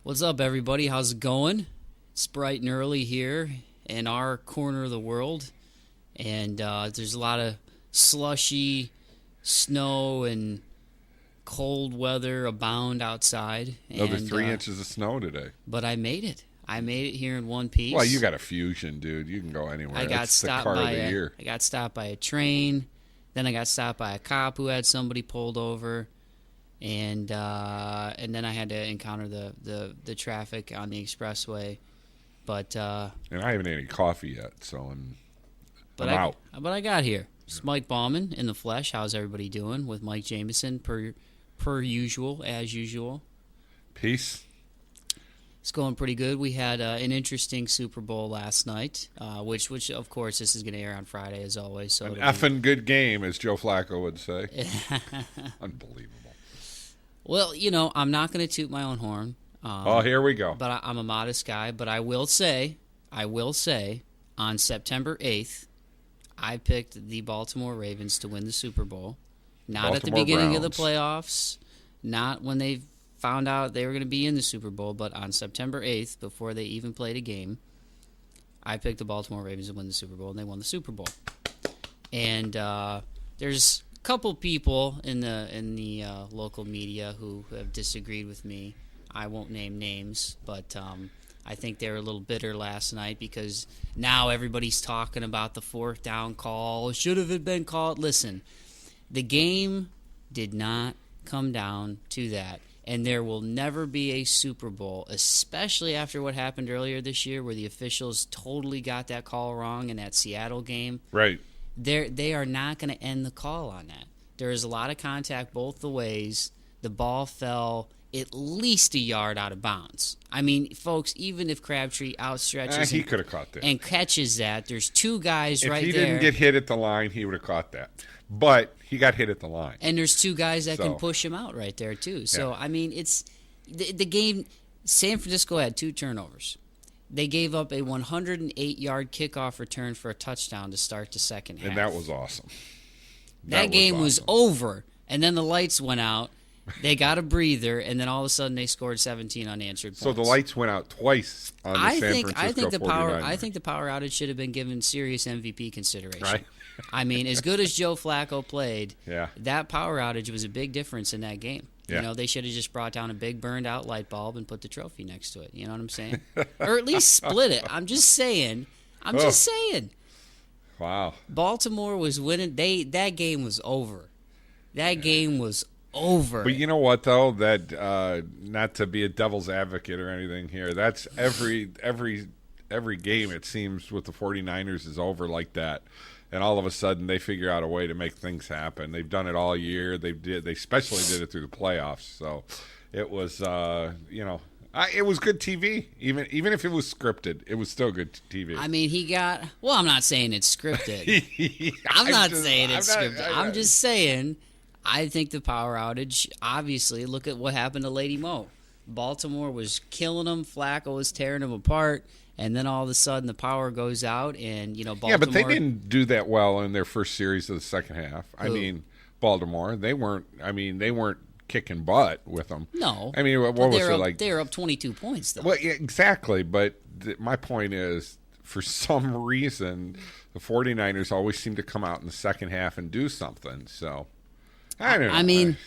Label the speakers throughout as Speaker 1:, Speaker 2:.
Speaker 1: What's up, everybody? How's it going? It's bright and early here in our corner of the world, and there's a lot of slushy snow and cold weather abound outside.
Speaker 2: Another 3 inches of snow today.
Speaker 1: But I made it. I made it here in one piece.
Speaker 2: Well, you got a Fusion, dude. You can go anywhere. That's the car of the year.
Speaker 1: I got stopped by a train. Then I got stopped by a cop who had somebody pulled over. And then I had to encounter the traffic on the expressway, but
Speaker 2: and I haven't had any coffee yet, so I'm out.
Speaker 1: But I got here. It's Mike Bauman in the flesh. How's everybody doing? With Mike Jameson per usual, as usual.
Speaker 2: Peace.
Speaker 1: It's going pretty good. We had an interesting Super Bowl last night, which of course this is going to air on Friday as always. So
Speaker 2: an effing good game, as Joe Flacco would say. Unbelievable.
Speaker 1: Well, I'm not going to toot my own horn.
Speaker 2: Here we go.
Speaker 1: But I'm a modest guy. But I will say, on September 8th, I picked the Baltimore Ravens to win the Super Bowl. Not at the beginning of the playoffs, not when they found out they were going to be in the Super Bowl, but on September 8th, before they even played a game, I picked the Baltimore Ravens to win the Super Bowl, and they won the Super Bowl. And there's couple people in the local media who have disagreed with me. I won't name names, but I think they were a little bitter last night because now everybody's talking about the fourth down call. Should have it been called? Listen, the game did not come down to that, and there will never be a Super Bowl, especially after what happened earlier this year where the officials totally got that call wrong in that Seattle game.
Speaker 2: Right.
Speaker 1: They are not going to end the call on that. There is a lot of contact both the ways. The ball fell at least a yard out of bounds. I mean, folks, even if Crabtree outstretches
Speaker 2: he could have caught that
Speaker 1: and catches that, there's two guys right there.
Speaker 2: If he didn't get hit at the line, he would have caught that. But he got hit at the line.
Speaker 1: And there's two guys that can push him out right there, too. So, I mean, it's the game. San Francisco had 2 turnovers. They gave up a 108-yard kickoff return for a touchdown to start the second half.
Speaker 2: And that was awesome.
Speaker 1: That game was over. And then the lights went out. They got a breather, and then all of a sudden they scored 17 unanswered points.
Speaker 2: So the lights went out twice on the San Francisco 49ers.
Speaker 1: I think the power outage should have been given serious MVP consideration.
Speaker 2: Right.
Speaker 1: I mean, as good as Joe Flacco played,
Speaker 2: yeah,
Speaker 1: that power outage was a big difference in that game.
Speaker 2: Yeah.
Speaker 1: They should have just brought down a big burned-out light bulb and put the trophy next to it. You know what I'm saying? Or at least split it. I'm just saying. Just saying.
Speaker 2: Wow.
Speaker 1: Baltimore was winning. That game was over. That game was over.
Speaker 2: But you know what, though? That not to be a devil's advocate or anything here, that's every game, it seems, with the 49ers is over like that. And all of a sudden, they figure out a way to make things happen. They've done it all year. They especially did it through the playoffs. So it was, it was good TV. Even if it was scripted, it was still good TV.
Speaker 1: I mean, I'm not saying it's scripted. I'm not saying it's scripted. I'm just saying, I think the power outage, obviously, look at what happened to Lady Mo. Baltimore was killing them. Flacco was tearing them apart. And then all of a sudden the power goes out, and Baltimore.
Speaker 2: Yeah, but they didn't do that well in their first series of the second half. I mean, Baltimore, they weren't kicking butt with them.
Speaker 1: No,
Speaker 2: I mean, what was it like?
Speaker 1: They were up 22 points, though.
Speaker 2: Well, yeah, exactly. But my point is, for some reason, the 49ers always seem to come out in the second half and do something. So I don't know.
Speaker 1: I mean.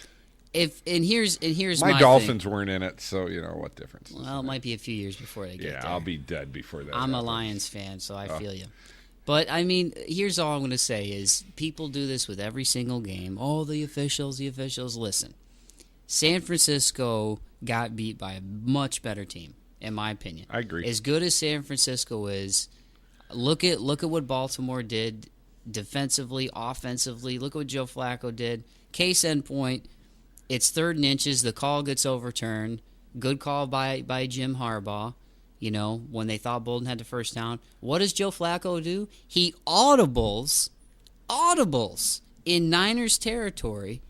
Speaker 1: Here's my
Speaker 2: Dolphins
Speaker 1: thing.
Speaker 2: weren't in it, so what difference?
Speaker 1: Well, it might be a few years before they get there.
Speaker 2: Yeah, I'll be dead before that.
Speaker 1: I'm a Lions fan, so I feel you. But I mean, here's all I'm going to say is people do this with every single game. Oh, the officials. Listen, San Francisco got beat by a much better team, in my opinion.
Speaker 2: I agree.
Speaker 1: As good as San Francisco is, look at what Baltimore did defensively, offensively. Look what Joe Flacco did. Case in point. It's 3rd and inches. The call gets overturned. Good call by Jim Harbaugh, when they thought Bolden had the first down. What does Joe Flacco do? He audibles in Niners territory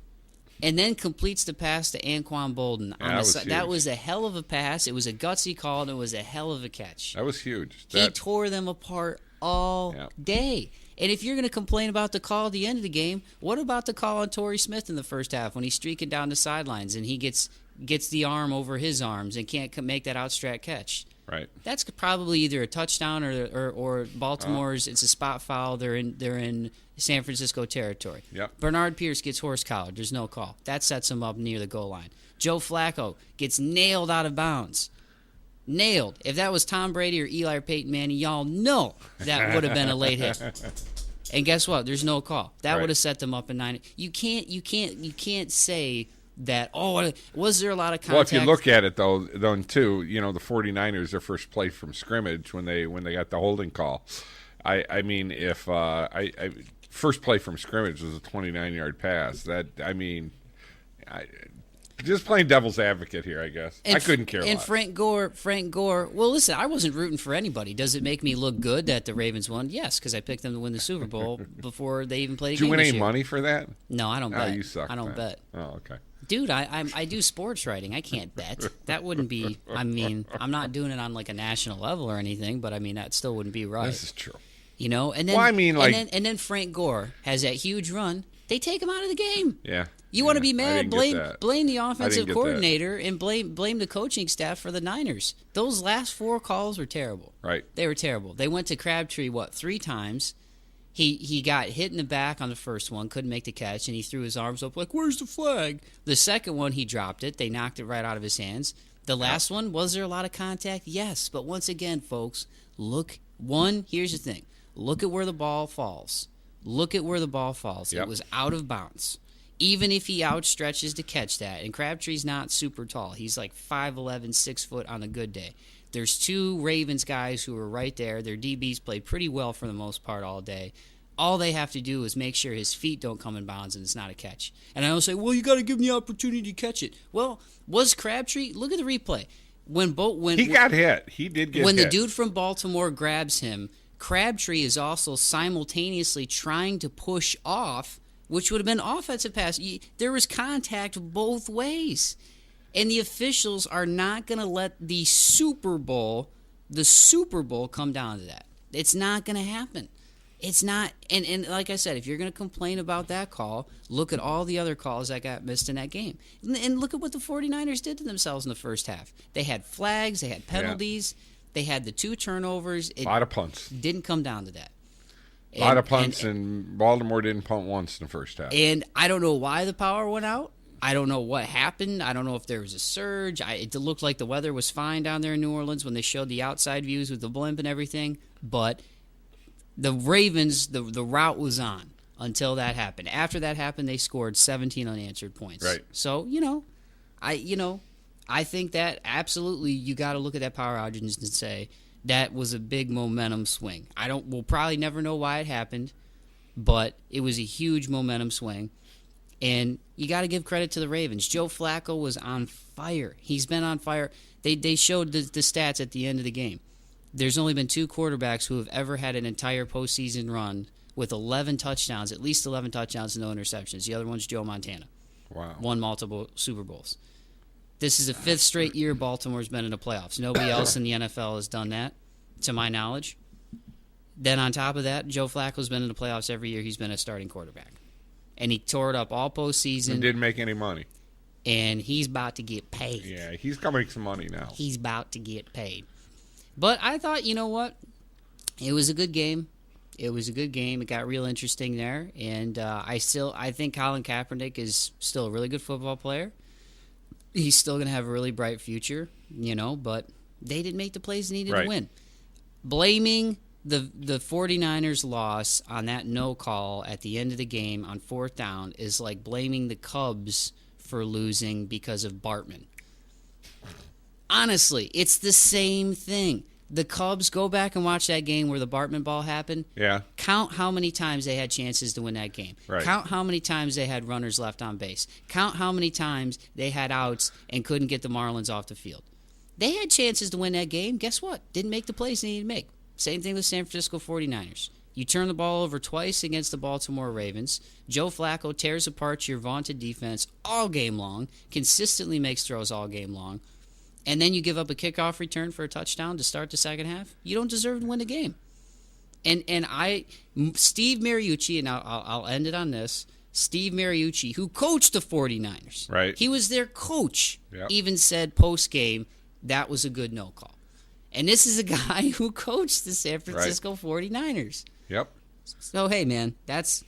Speaker 1: and then completes the pass to Anquan Bolden. That was a hell of a pass. It was a gutsy call, and it was a hell of a catch.
Speaker 2: That was huge.
Speaker 1: He tore them apart all day. And if you're going to complain about the call at the end of the game, what about the call on Torrey Smith in the first half when he's streaking down the sidelines and he gets gets the arm over his arms and can't make that outstretched catch.
Speaker 2: Right.
Speaker 1: That's probably either a touchdown or Baltimore's. It's a spot foul. They're in San Francisco territory.
Speaker 2: Yep.
Speaker 1: Bernard Pierce gets horse collared. There's no call. That sets him up near the goal line. Joe Flacco gets nailed out of bounds. Nailed. If that was Tom Brady or Eli or Peyton Manning, y'all know that would have been a late hit. And guess what? There's no call. That would have set them up in 9. You can't say that, was there a lot of contact?
Speaker 2: Well, if you look at it, though, too, the 49ers, their first play from scrimmage when they got the holding call. I mean, if first play from scrimmage was a 29-yard pass, just playing devil's advocate here, I guess. I couldn't care less.
Speaker 1: And Frank Gore, well, listen, I wasn't rooting for anybody. Does it make me look good that the Ravens won? Yes, because I picked them to win the Super Bowl before they even played a game.
Speaker 2: Did you win any
Speaker 1: year.
Speaker 2: Money for that?
Speaker 1: No, I don't bet.
Speaker 2: You suck.
Speaker 1: I don't bet.
Speaker 2: Oh, okay.
Speaker 1: Dude, I do sports writing. I can't bet. That wouldn't be, I'm not doing it on like a national level or anything, but that still wouldn't be right.
Speaker 2: This is true.
Speaker 1: And then, and then Frank Gore has that huge run. They take him out of the game.
Speaker 2: Yeah.
Speaker 1: You want to be mad? Blame the offensive coordinator
Speaker 2: that.
Speaker 1: and blame the coaching staff for the Niners. Those last 4 calls were terrible.
Speaker 2: Right.
Speaker 1: They were terrible. They went to Crabtree 3 times. He got hit in the back on the first one, couldn't make the catch, and he threw his arms up like, "Where's the flag?" The second one, he dropped it. They knocked it right out of his hands. The last one, was there a lot of contact? Yes, but once again, folks, here's the thing. Look at where the ball falls. Yep. It was out of bounds. Even if he outstretches to catch that, and Crabtree's not super tall. He's like 5'11", 6 foot on a good day. There's 2 Ravens guys who are right there. Their DBs played pretty well for the most part all day. All they have to do is make sure his feet don't come in bounds and it's not a catch. And I don't say, well, you got to give him the opportunity to catch it. Well, was Crabtree? Look at the replay. When he
Speaker 2: got hit, he did get hit.
Speaker 1: When the dude from Baltimore grabs him, Crabtree is also simultaneously trying to push off, which would have been offensive pass. There was contact both ways. And the officials are not going to let the Super Bowl come down to that. It's not going to happen. It's not. And like I said, if you're going to complain about that call, look at all the other calls that got missed in that game. And look at what the 49ers did to themselves in the first half. They had flags. They had penalties. Yeah. They had the 2 turnovers.
Speaker 2: A lot of punts.
Speaker 1: Didn't come down to that.
Speaker 2: A lot of punts, and Baltimore didn't punt once in the first half.
Speaker 1: And I don't know why the power went out. I don't know what happened. I don't know if there was a surge. It looked like the weather was fine down there in New Orleans when they showed the outside views with the blimp and everything. But the Ravens, the route was on until that happened. After that happened, they scored 17 unanswered points.
Speaker 2: Right.
Speaker 1: So, I think that absolutely you got to look at that power outage and say that was a big momentum swing. We'll probably never know why it happened, but it was a huge momentum swing. And you got to give credit to the Ravens. Joe Flacco was on fire. He's been on fire. They showed the stats at the end of the game. There's only been 2 quarterbacks who have ever had an entire postseason run with 11 touchdowns, at least 11 touchdowns and no interceptions. The other one's Joe Montana.
Speaker 2: Wow.
Speaker 1: Won multiple Super Bowls. This is the 5th straight year Baltimore's been in the playoffs. Nobody else in the NFL has done that, to my knowledge. Then on top of that, Joe Flacco's been in the playoffs every year he's been a starting quarterback. And he tore it up all postseason.
Speaker 2: And didn't make any money.
Speaker 1: And he's about to get paid.
Speaker 2: Yeah, he's going to make some money now.
Speaker 1: He's about to get paid. But I thought, you know what? It was a good game. It got real interesting there. And I think Colin Kaepernick is still a really good football player. He's still going to have a really bright future, but they didn't make the plays they needed to win. Blaming the 49ers loss on that no call at the end of the game on 4th down is like blaming the Cubs for losing because of Bartman. Honestly, it's the same thing. The Cubs, go back and watch that game where the Bartman ball happened.
Speaker 2: Yeah.
Speaker 1: Count how many times they had chances to win that game.
Speaker 2: Right.
Speaker 1: Count how many times they had runners left on base. Count how many times they had outs and couldn't get the Marlins off the field. They had chances to win that game. Guess what? Didn't make the plays they needed to make. Same thing with San Francisco 49ers. You turn the ball over twice against the Baltimore Ravens. Joe Flacco tears apart your vaunted defense all game long, consistently makes throws all game long, and then you give up a kickoff return for a touchdown to start the second half. You don't deserve to win the game. And Steve Mariucci, and I'll end it on this. Steve Mariucci, who coached the 49ers.
Speaker 2: Right.
Speaker 1: He was their coach.
Speaker 2: Yep.
Speaker 1: Even said post-game that was a good no call. And this is a guy who coached the San Francisco 49ers.
Speaker 2: Yep.
Speaker 1: So, hey, man, that's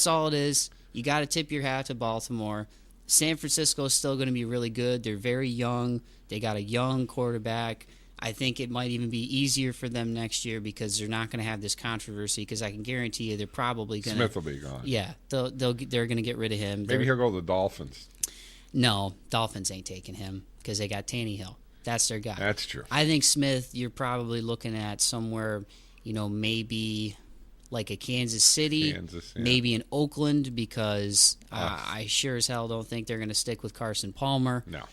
Speaker 1: all it is. You got to tip your hat to Baltimore. San Francisco is still going to be really good. They're very young. They got a young quarterback. I think it might even be easier for them next year because they're not going to have this controversy because I can guarantee you they're probably going to...
Speaker 2: Smith will be gone.
Speaker 1: Yeah, they're going to get rid of him.
Speaker 2: Maybe he'll go to the Dolphins.
Speaker 1: No, Dolphins ain't taking him because they got Tannehill. That's their guy.
Speaker 2: That's true.
Speaker 1: I think Smith, you're probably looking at somewhere, maybe like a Kansas City, maybe in Oakland because I sure as hell don't think they're going to stick with Carson Palmer.
Speaker 2: No.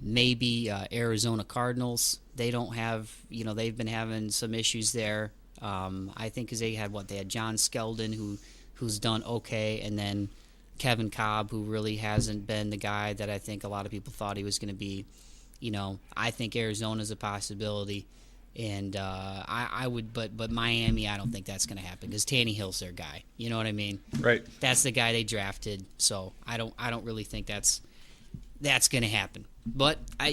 Speaker 1: Maybe Arizona Cardinals. They don't have, they've been having some issues there. I think because they had John Skeldon who's done okay, and then Kevin Cobb, who really hasn't been the guy that I think a lot of people thought he was going to be. I think Arizona's a possibility, and I would, but Miami, I don't think that's going to happen because Tannehill's their guy. You know what I mean?
Speaker 2: Right.
Speaker 1: That's the guy they drafted, so I don't really think that's going to happen. But I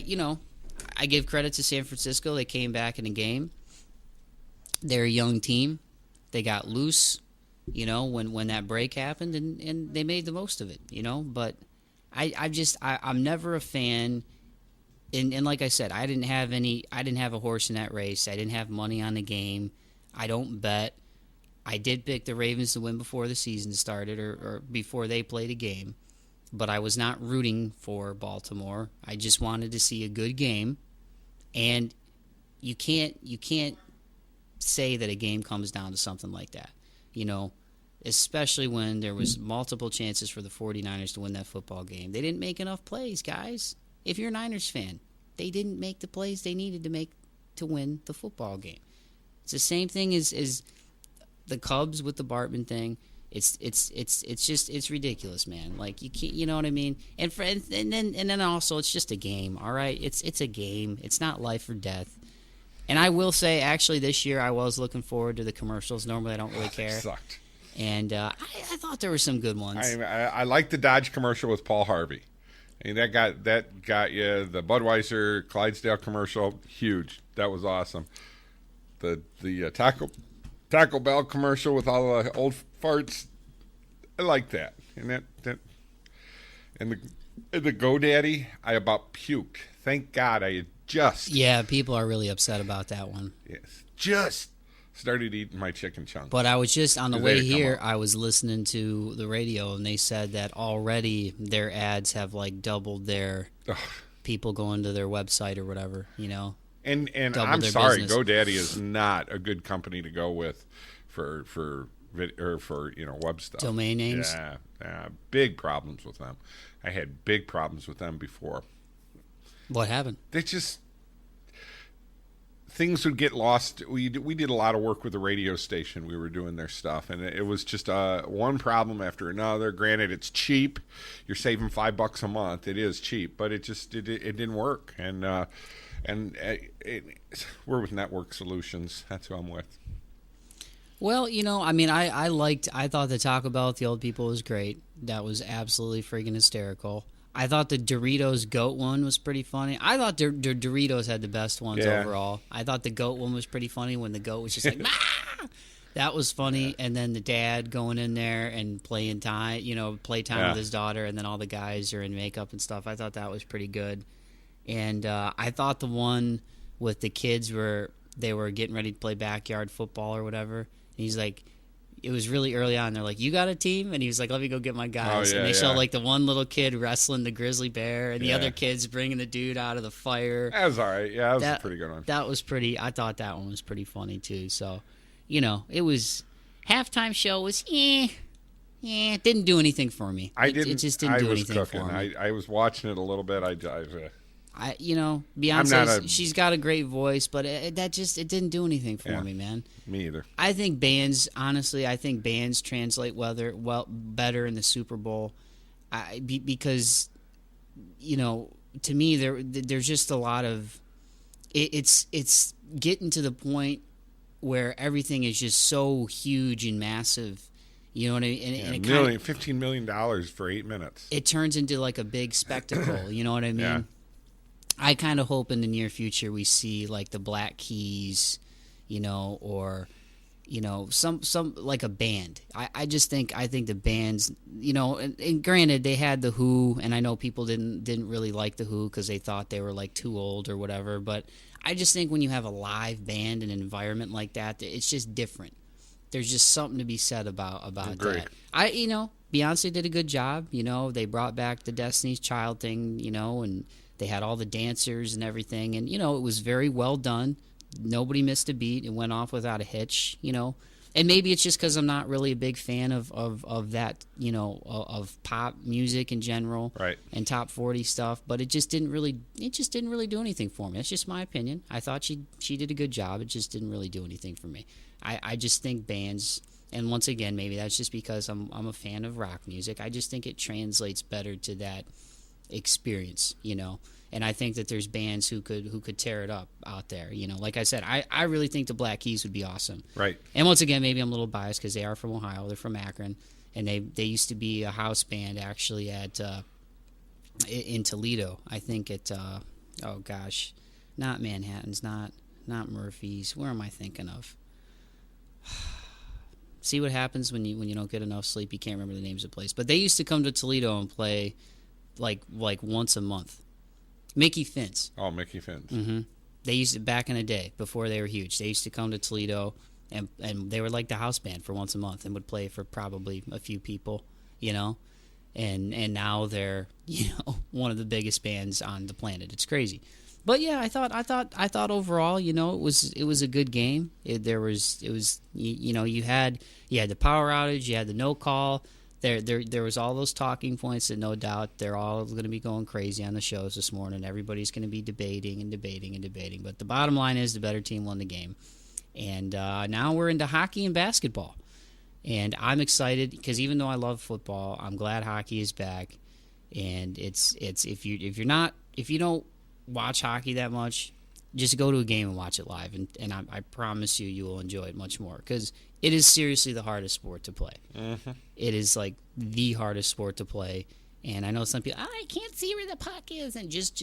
Speaker 1: give credit to San Francisco. They came back in the game. They're a young team. They got loose, when that break happened, and they made the most of it. But I'm never a fan. And like I said, I didn't have a horse in that race. I didn't have money on the game. I don't bet. I did pick the Ravens to win before the season started or before they played a game. But I was not rooting for Baltimore. I just wanted to see a good game. And you can't say that a game comes down to something like that. Especially when there was multiple chances for the 49ers to win that football game. They didn't make enough plays, guys. If you're a Niners fan, they didn't make the plays they needed to make to win the football game. It's the same thing as the Cubs with the Bartman thing. It's just ridiculous, man. Like you can't, you know what I mean? And then also it's just a game, all right? It's a game. It's not life or death. And I will say, actually, this year I was looking forward to the commercials. Normally I don't really care.
Speaker 2: They sucked.
Speaker 1: And I thought there were some good ones.
Speaker 2: I like the Dodge commercial with Paul Harvey. And that got you. The Budweiser Clydesdale commercial, huge. That was awesome. The Taco Bell commercial with all the old farts, I like that. And and the GoDaddy, I about puked. Thank God I had just.
Speaker 1: Yeah, people are really upset about that one.
Speaker 2: Yes, just started eating my chicken chunks.
Speaker 1: But I was just on the way here, I was listening to the radio, and they said that already their ads have like doubled their people going to their website or whatever,
Speaker 2: And I'm sorry,
Speaker 1: business.
Speaker 2: GoDaddy is not a good company to go with for web stuff.
Speaker 1: Domain names?
Speaker 2: Yeah, big problems with them. I had big problems with them before.
Speaker 1: What happened?
Speaker 2: They just things would get lost. We did a lot of work with the radio station. We were doing their stuff, and it was just one problem after another. Granted, it's cheap. You're saving $5 a month. It is cheap, but it didn't work. And we're with Network Solutions. That's who I'm with.
Speaker 1: Well, I thought the Taco Bell with the old people was great. That was absolutely freaking hysterical. I thought the Doritos goat one was pretty funny. I thought the Doritos had the best ones overall. I thought the goat one was pretty funny when the goat was just like, "Ah!" That was funny. And then the dad going in there and playtime with his daughter, and then all the guys are in makeup and stuff. I thought that was pretty good. And I thought the one with the kids where they were getting ready to play backyard football or whatever. And he's like, it was really early on. They're like, "You got a team?" And he was like, "Let me go get my guys." And they show like the one little kid wrestling the grizzly bear, and the other kid's bringing the dude out of the fire.
Speaker 2: That was all right. Yeah, that was a pretty good one.
Speaker 1: That was pretty. I thought that one was pretty funny too. So, it was halftime show was it didn't do anything for me. It just didn't do anything for me.
Speaker 2: I was watching it a little bit.
Speaker 1: Beyonce, she's got a great voice, but it didn't do anything for me, man.
Speaker 2: Me either.
Speaker 1: I think bands translate better in the Super Bowl, because, to me there's just a lot of it's getting to the point where everything is just so huge and massive, You know what I mean? And it
Speaker 2: $15 million for 8 minutes.
Speaker 1: It turns into like a big spectacle. You know what I mean?
Speaker 2: Yeah.
Speaker 1: I kind of hope in the near future we see like the Black Keys, or some like a band. I think the bands, and granted they had the Who, and I know people didn't really like the Who because they thought they were like too old or whatever, but I just think when you have a live band in an environment like that, it's just different. There's just something to be said about that. Beyonce did a good job. They brought back the Destiny's Child thing, and they had all the dancers and everything, and it was very well done. Nobody missed a beat. It went off without a hitch, And maybe it's just because I'm not really a big fan of that, of pop music in general,
Speaker 2: right?
Speaker 1: And top 40 stuff. But it just didn't really do anything for me. That's just my opinion. I thought she did a good job. It just didn't really do anything for me. I just think bands, and once again, maybe that's just because I'm a fan of rock music. I just think it translates better to that experience, And I think that there's bands who could tear it up out there, Like I said, I really think the Black Keys would be awesome.
Speaker 2: Right.
Speaker 1: And once again, maybe I'm a little biased because they are from Ohio. They're from Akron, and they used to be a house band actually at in Toledo. I think at not Manhattan's, not Murphy's. Where am I thinking of? See what happens when you don't get enough sleep. You can't remember the names of the place. But they used to come to Toledo and play like once a month. Mickey Finn's.
Speaker 2: Oh, Mickey Finn's.
Speaker 1: Mm-hmm. They used to, back in the day, before they were huge, they used to come to Toledo, and they were like the house band for once a month and would play for probably a few people, And now they're, one of the biggest bands on the planet. It's crazy. But yeah, I thought overall, it was a good game. You had the power outage, you had the no call. There was all those talking points that no doubt they're all going to be going crazy on the shows this morning. Everybody's going to be debating. But the bottom line is the better team won the game. And now we're into hockey and basketball. And I'm excited because even though I love football, I'm glad hockey is back. And it's if you don't watch hockey that much, just go to a game and watch it live. And I promise you will enjoy it much more because it is seriously the hardest sport to play.
Speaker 2: Mm-hmm.
Speaker 1: It is like the hardest sport to play. And I know some people, I can't see where the puck is. And just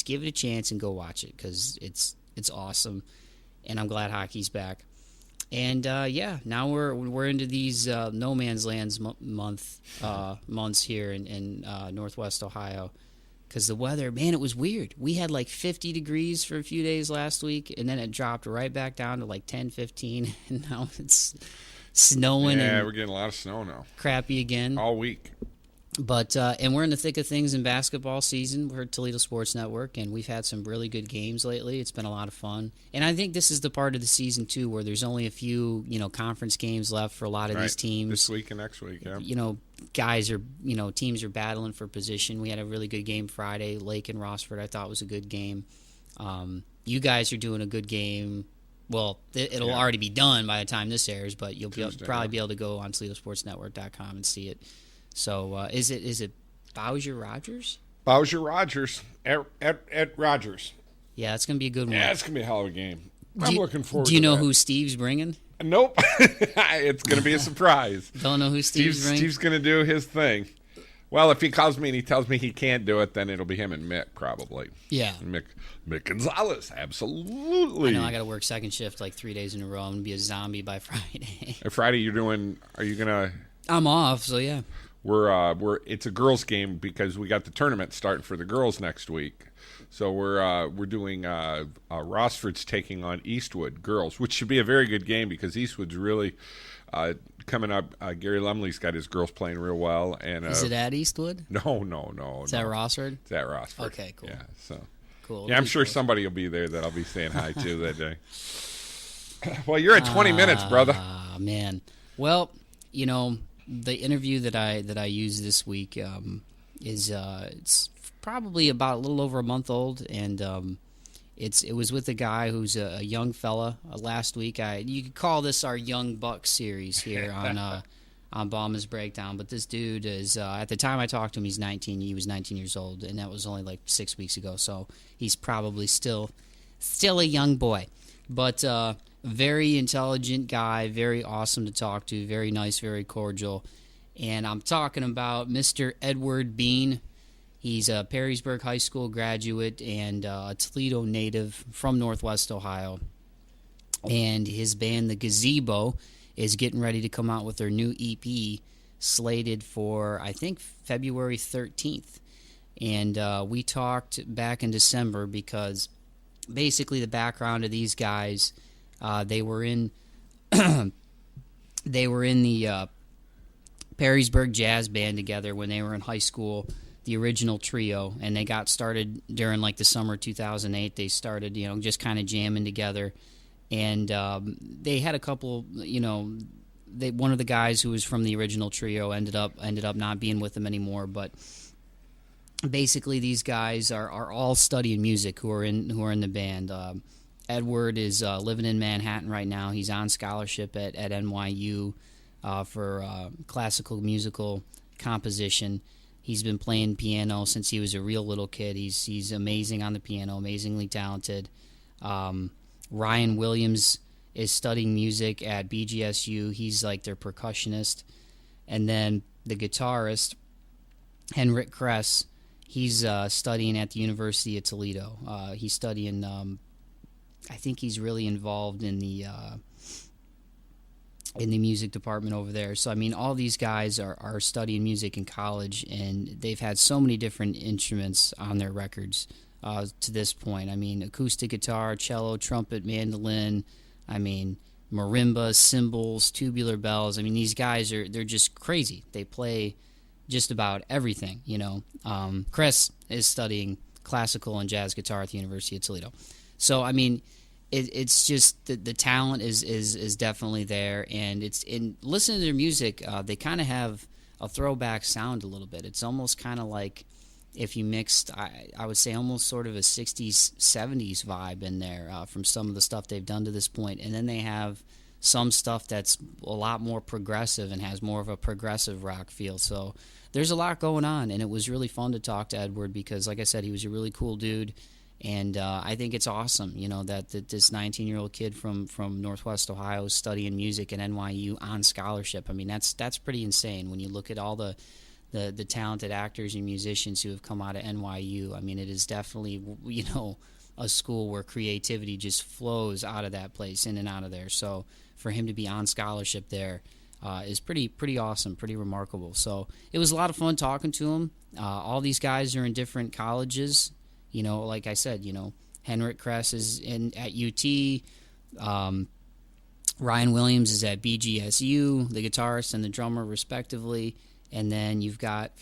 Speaker 1: give it a chance and go watch it because it's awesome. And I'm glad hockey's back. And now we're into these no man's lands months here in Northwest Ohio. Because the weather, man, it was weird. We had like 50 degrees for a few days last week, and then it dropped right back down to like 10, 15, and now it's snowing.
Speaker 2: Yeah,
Speaker 1: and
Speaker 2: we're getting a lot of snow now.
Speaker 1: Crappy again.
Speaker 2: All week.
Speaker 1: But and we're in the thick of things in basketball season. We're at Toledo Sports Network, and we've had some really good games lately. It's been a lot of fun. And I think this is the part of the season, too, where there's only a few, conference games left for a lot of these teams.
Speaker 2: This week and next week, yeah.
Speaker 1: Teams are battling for position. We had a really good game Friday. Lake and Rossford, I thought was a good game. You guys are doing a good game. Well, it'll already be done by the time this airs, but you'll probably be able to go on ToledoSportsNetwork.com and see it. So is it Bowser Rogers?
Speaker 2: Bowser Rogers at Rogers.
Speaker 1: Yeah, it's gonna be a good one.
Speaker 2: Yeah, it's gonna be a hell of a game. I'm looking forward.
Speaker 1: Do you
Speaker 2: to
Speaker 1: know
Speaker 2: that.
Speaker 1: who Steve's bringing?
Speaker 2: Nope. It's gonna be a surprise.
Speaker 1: Don't know who Steve's bringing.
Speaker 2: Steve's gonna do his thing. Well, if he calls me and he tells me he can't do it, then it'll be him and Mick probably.
Speaker 1: Yeah,
Speaker 2: Mick Gonzalez, absolutely.
Speaker 1: I know I got to work second shift like 3 days in a row. I'm gonna be a zombie by Friday.
Speaker 2: Friday, are you gonna?
Speaker 1: I'm off, so yeah.
Speaker 2: It's a girls' game because we got the tournament starting for the girls next week. So we're doing Rossford's taking on Eastwood girls, which should be a very good game because Eastwood's really coming up. Gary Lumley's got his girls playing real well. And
Speaker 1: is it at Eastwood?
Speaker 2: No.
Speaker 1: Is that Rossford?
Speaker 2: It's at Rossford.
Speaker 1: Okay, cool.
Speaker 2: Yeah, so
Speaker 1: cool.
Speaker 2: Yeah, I'm sure somebody will be there that I'll be saying hi to that day. Well, you're at 20 minutes, brother.
Speaker 1: Man. Well, the interview that I used this week is it's probably about a little over a month old, and it was with a guy who's a young fella. Last week, you could call this our Young Buck series here on Bauman's Breakdown. But this dude is at the time I talked to him, he's 19. He was 19 years old, and that was only like 6 weeks ago. So he's probably still a young boy. But very intelligent guy, very awesome to talk to, very nice, very cordial. And I'm talking about Mr. Edward Bean. He's a Perrysburg High School graduate and a Toledo native from Northwest Ohio. And his band, the Gazebo, is getting ready to come out with their new EP, slated for, I think, February 13th. And we talked back in December because basically the background of these guys, they were in the Perrysburg Jazz Band together when they were in high school, the original trio, and they got started during like the summer 2008. They started, just kind of jamming together, and they had a couple, one of the guys who was from the original trio ended up not being with them anymore, but basically these guys are all studying music who are in the band. Edward is living in Manhattan right now. He's on scholarship at NYU for classical musical composition. He's been playing piano since he was a real little kid. He's amazing on the piano, amazingly talented. Ryan Williams is studying music at BGSU. He's like their percussionist. And then the guitarist, Henrik Kress, he's studying at the University of Toledo. He's studying, I think he's really involved in the music department over there. So, I mean, all these guys are studying music in college, and they've had so many different instruments on their records to this point. I mean, acoustic guitar, cello, trumpet, mandolin, I mean, marimba, cymbals, tubular bells. I mean, these guys they're just crazy. They play just about everything, Chris is studying classical and jazz guitar at the University of Toledo. So, I mean, it's just the talent is definitely there, and it's in listening to their music. They kind of have a throwback sound a little bit. It's almost kind of like if you mixed, I would say, almost sort of a 60s, 70s vibe in there from some of the stuff they've done to this point. And then they have some stuff that's a lot more progressive and has more of a progressive rock feel. So there's a lot going on, and it was really fun to talk to Edward because, like I said, he was a really cool dude. And I think it's awesome, that this 19-year-old kid from Northwest Ohio is studying music at NYU on scholarship. I mean, that's pretty insane when you look at all the talented actors and musicians who have come out of NYU. I mean, it is definitely, a school where creativity just flows out of that place, in and out of there. So for him to be on scholarship there is pretty awesome, pretty remarkable. So it was a lot of fun talking to him. All these guys are in different colleges. Like I said, Henrik Kress is at UT. Ryan Williams is at BGSU, the guitarist and the drummer, respectively. And then you've got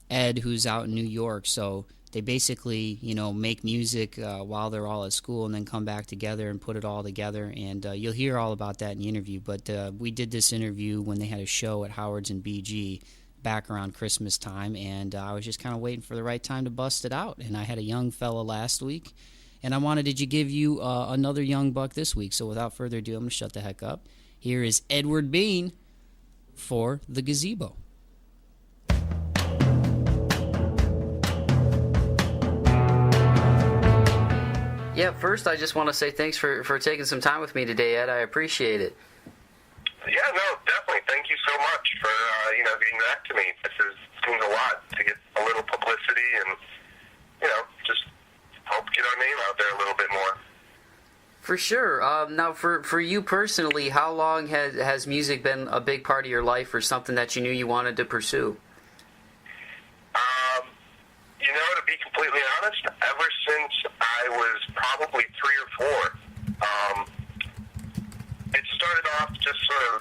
Speaker 1: Ed, who's out in New York. So they basically, make music while they're all at school and then come back together and put it all together. And you'll hear all about that in the interview. But we did this interview when they had a show at Howard's and BG back around Christmas time, and I was just kind of waiting for the right time to bust it out. And I had a young fella last week, and I wanted to give you another young buck this week. So without further ado, I'm going to shut the heck up. Here is Edward Bean for the Gazebo. Yeah, first I just want to say thanks for taking some time with me today, Ed. I appreciate it.
Speaker 3: Yeah, no, definitely. Thank you so much for, getting back to me. This seems a lot to get a little publicity and, just help get our name out there a little bit more.
Speaker 1: For sure. Now, for you personally, how long has music been a big part of your life or something that you knew you wanted to pursue?
Speaker 3: To be completely honest, ever since I was probably 3 or 4, it started off just sort of,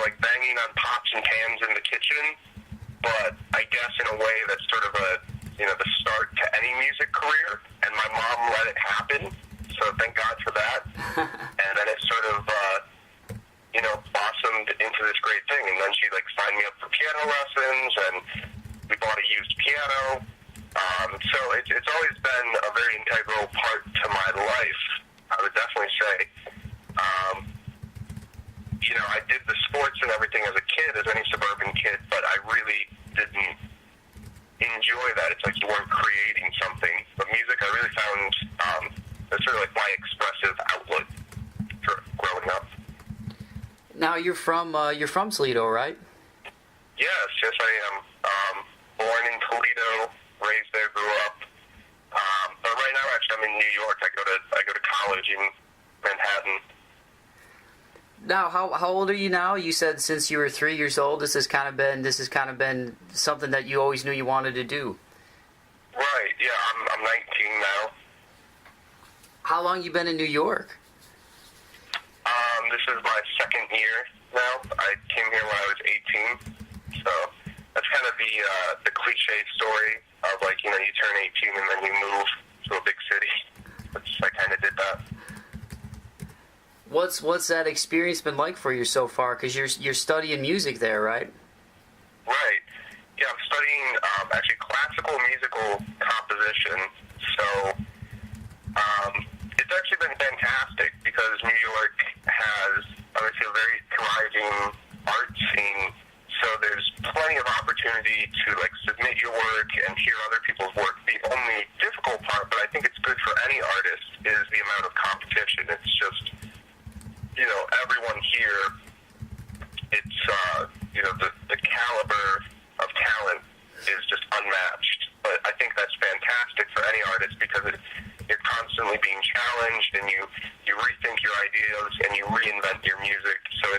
Speaker 3: like banging on pots and pans in the kitchen, but I guess in a way that's sort of the start to any music career, and my mom let it happen, so thank God for that. And then it sort of, blossomed into this great thing, and then she, signed me up for piano lessons, and we bought a used piano. So it's always been a very integral part to my life, I would definitely say. I did the sports and everything as a kid, as any suburban kid, but I really didn't enjoy that. It's like you weren't creating something. But music, I really found, that's sort of like my expressive outlet
Speaker 1: Now you're from Toledo, right?
Speaker 3: Yes, I am. Born in Toledo, raised there, grew up. But right now, actually, I'm in New York. I go to college in Manhattan.
Speaker 1: Now, how old are you now? You said since you were 3 years old, this has kind of been something that you always knew you wanted to do.
Speaker 3: Right. Yeah, I'm 19 now.
Speaker 1: How long you been in New York?
Speaker 3: This is my second year now. I came here when I was 18, so that's kind of the cliche story of, like, you turn 18 and then you move to a big city. I kind of did that.
Speaker 1: What's that experience been like for you so far? Because you're studying music there, right?
Speaker 3: Right. Yeah, I'm studying actually classical musical composition. So it's actually been fantastic because New York has obviously a very thriving art scene. So there's plenty of opportunity to, like, submit your work and hear other people's work. The only difficult part, but I think it's good for any artist, is the amount of competition. It's just, everyone here, it's, the caliber of talent is just unmatched. But I think that's fantastic for any artist because you're constantly being challenged and you rethink your ideas and you reinvent your music. So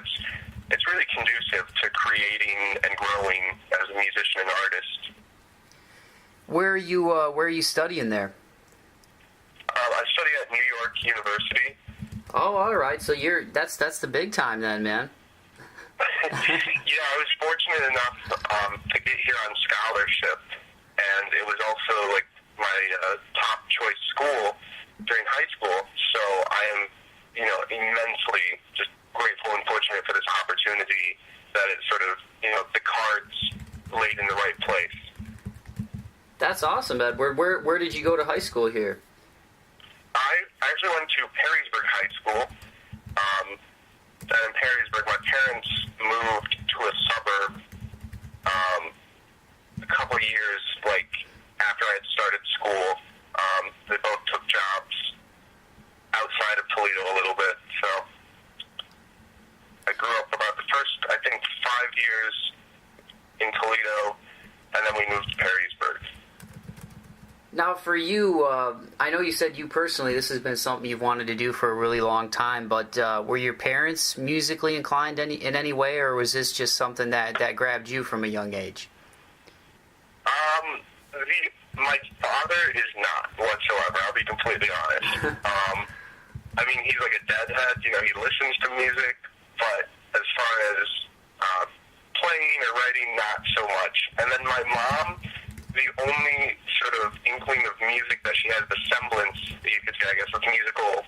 Speaker 3: it's really conducive to creating and growing as a musician and artist.
Speaker 1: Where are you studying there?
Speaker 3: I study at New York University.
Speaker 1: Oh, all right. So that's the big time then, man.
Speaker 3: Yeah, I was fortunate enough to get here on scholarship, and it was also, like, my top choice school during high school. So I am, immensely just grateful and fortunate for this opportunity that it sort of, the cards laid in the right place.
Speaker 1: That's awesome, Edward. Where did you go to high school here?
Speaker 3: I actually went to Perrysburg High School. And in Perrysburg, my parents moved to a suburb a couple years, like, after I had started school. They both took jobs outside of Toledo a little bit, so I grew up about the first, I think, 5 years in Toledo, and then we moved to Perrysburg.
Speaker 1: Now, for you, I know you said you personally, this has been something you've wanted to do for a really long time, but were your parents musically inclined in any way, or was this just something that grabbed you from a young age?
Speaker 3: My father is not whatsoever, I'll be completely honest. I mean, he's like a deadhead, he listens to music, but as far as playing or writing, not so much. And then my mom, the only sort of inkling of music that she has, the semblance, you could say, I guess, of musical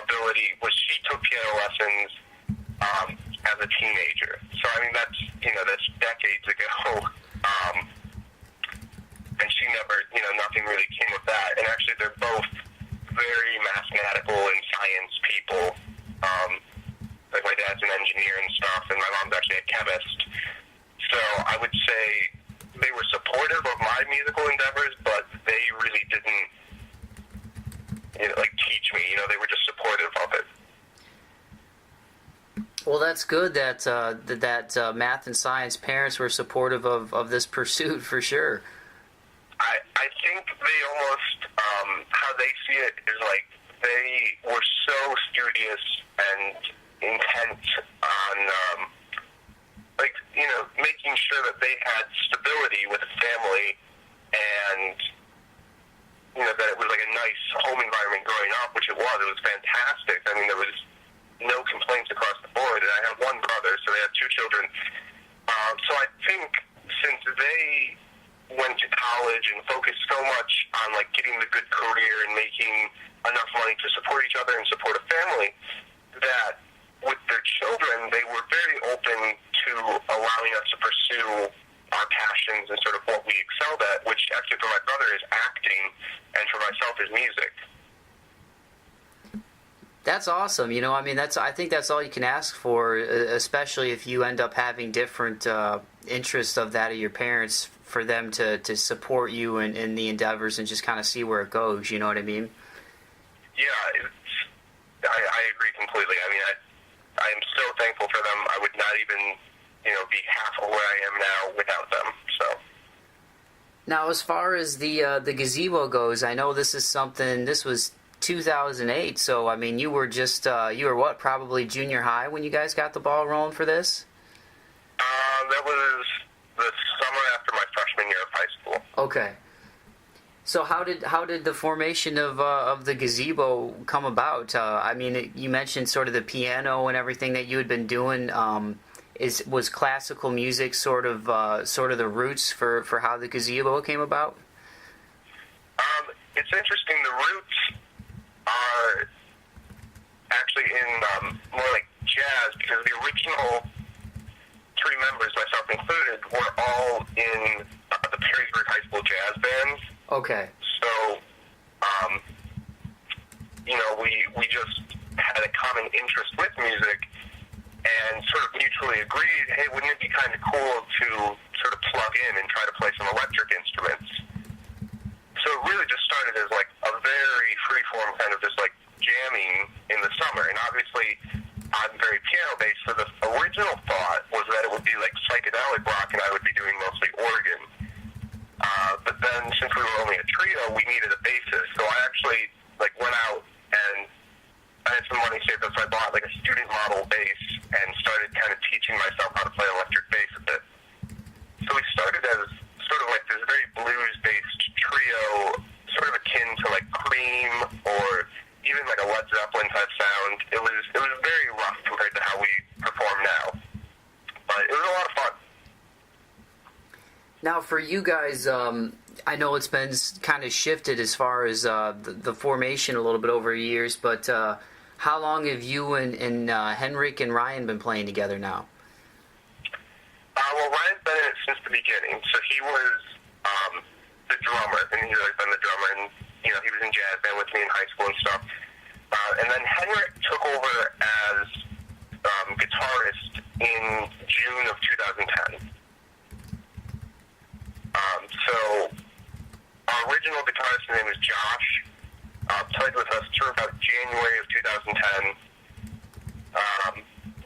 Speaker 3: ability, was she took piano lessons as a teenager. So, I mean, that's decades ago. And she never, nothing really came of that. And actually, they're both very mathematical and science people. Like, my dad's an engineer and stuff, and my mom's actually a chemist. So I would say they were supportive of my musical endeavors, but they really didn't, teach me. They were just supportive of it.
Speaker 1: Well, that's good that math and science parents were supportive of this pursuit for sure.
Speaker 3: I think they almost, how they see it is like they were so studious and intent on, making sure that they had stability with a family and, that it was like a nice home environment growing up, which it was. It was fantastic. I mean, there was no complaints across the board. And I have one brother, so they had two children. So I think since they went to college and focused so much on, like, getting the good career and making enough money to support each other and support a family, that with their children, they were very open to allowing us to pursue our passions and sort of what we excelled at, which actually for my brother is acting and for myself is music.
Speaker 1: That's awesome. I think that's all you can ask for, especially if you end up having different interests of that of your parents, for them to support you in the endeavors and just kind of see where it goes. You know what I mean?
Speaker 3: Yeah, I agree completely. I mean, I am so thankful for them. I would level where I am now without them. So.
Speaker 1: Now, as far as the Gazebo goes, I know this was 2008, so, I mean, you were what, probably junior high when you guys got the ball rolling for this?
Speaker 3: That was the summer after my freshman year of high school.
Speaker 1: Okay. So how did the formation of the Gazebo come about? I mean, you mentioned sort of the piano and everything that you had been doing. Was classical music sort of the roots for how the Gazebo came about?
Speaker 3: It's interesting. The roots are actually in more like jazz, because the original 3 members, myself included, were all in the Perrysburg High School jazz bands.
Speaker 1: Okay.
Speaker 3: So, we just had a common interest with music and sort of mutually agreed, hey, wouldn't it be kind of cool to sort of plug in and try to play some electric instruments? So it really just started as like a very free-form kind of just like jamming in the summer. And obviously, I'm very piano-based, so the original thought was that it would be like psychedelic rock and I would be doing mostly organ. But then, since we were only a trio, we needed a bassist. So I actually went out and I had some money saved up, so I bought like a student model bass and started kind of teaching myself how to play electric bass a bit. So we started as sort of like this very blues-based trio, sort of akin to like Cream or even like a Led Zeppelin type sound. It was very rough compared to how we perform now, but it was a lot of fun.
Speaker 1: Now, for you guys, I know it's been kind of shifted as far as the formation a little bit over years, but how long have you and Henrik and Ryan been playing together now?
Speaker 3: Well, Ryan's been in it since the beginning. So he was the drummer, and he's always been the drummer, and he was in jazz band with me in high school and stuff. And then Henrik took over as guitarist in June of 2010. So our original guitarist, his name is Josh, played with us through about January of 2010.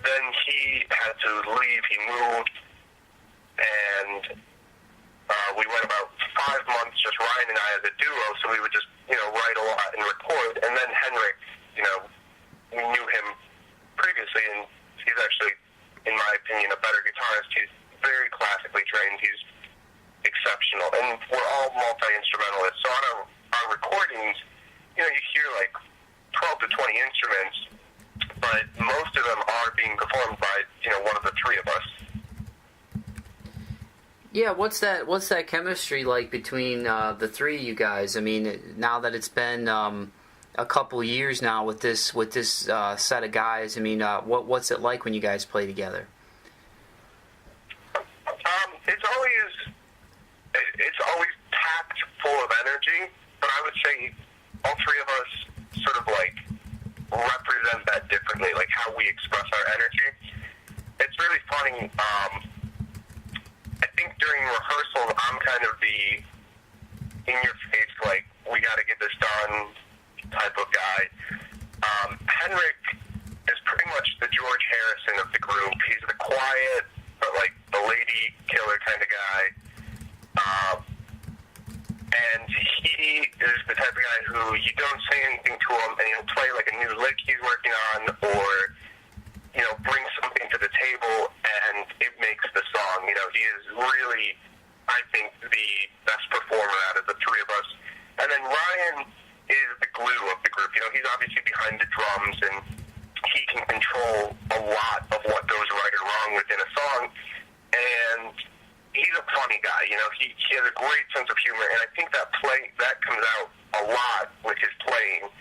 Speaker 3: Then he had to leave. He moved, and we went about 5 months, just Ryan and I as a duo, so we would just, write a lot and record. And then Henrik, we knew him previously, and he's actually, in my opinion, a better guitarist. He's very classically trained. He's exceptional, and we're all multi-instrumentalists. So on our recordings, you hear like 12 to 20 instruments, but most of them are being performed by one of the 3 of us.
Speaker 1: Yeah, what's that chemistry like between the 3 of you guys? I mean, now that it's been a couple years now with this set of guys, I mean, what's it like when you guys play together?
Speaker 3: It's always packed full of energy, but I would say all 3 of us sort of like represent that differently, like how we express our energy. It's really funny. I think during rehearsals, I'm kind of the in-your-face, like, we got to get this done type of guy. Henrik is pretty much the George Harrison of the group. He's the quiet, but like the lady killer kind of guy. And he is the type of guy who you don't say anything to him, and he'll play like a new lick he's working on, or bring something to the table, and it makes the song. He is really, I think, the best performer out of the 3 of us. And then Ryan is the glue of the group. He's obviously behind the drums, and he can control a lot of what goes right or wrong within a song. And he's a funny guy. He has a great sense of humor, and I think that comes out a lot with his playing.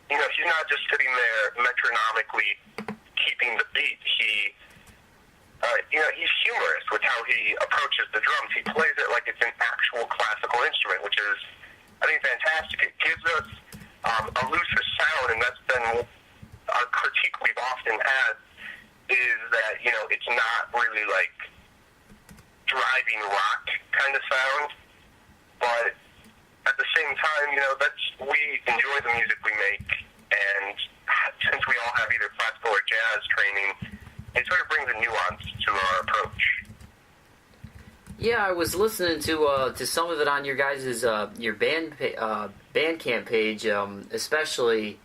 Speaker 3: He's not just sitting there metronomically keeping the beat. He's humorous with how he approaches the drums. He plays it like it's an actual classical instrument, which is, I think, fantastic. It gives us a looser sound, and that's been a critique we've often had, is that, it's not really like driving rock kind of sound, but at the same time, we enjoy the music we make, and since we all have either classical or jazz training, it sort of brings a nuance to our approach.
Speaker 1: Yeah, I was listening to some of it on your guys' your Bandcamp page, especially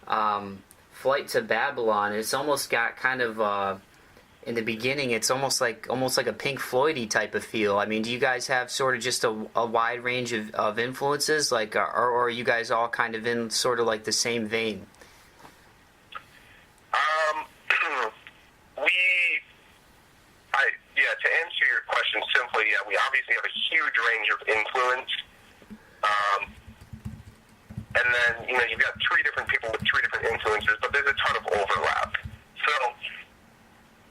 Speaker 1: Flight to Babylon. It's almost got kind of in the beginning, it's almost like a Pink Floyd-y type of feel. I mean, do you guys have sort of just a wide range of influences, like, or are you guys all kind of in sort of like the same vein?
Speaker 3: To answer your question simply, yeah, we obviously have a huge range of influence. And then, you've got three different people with three different influences, but there's a ton of overlap. So,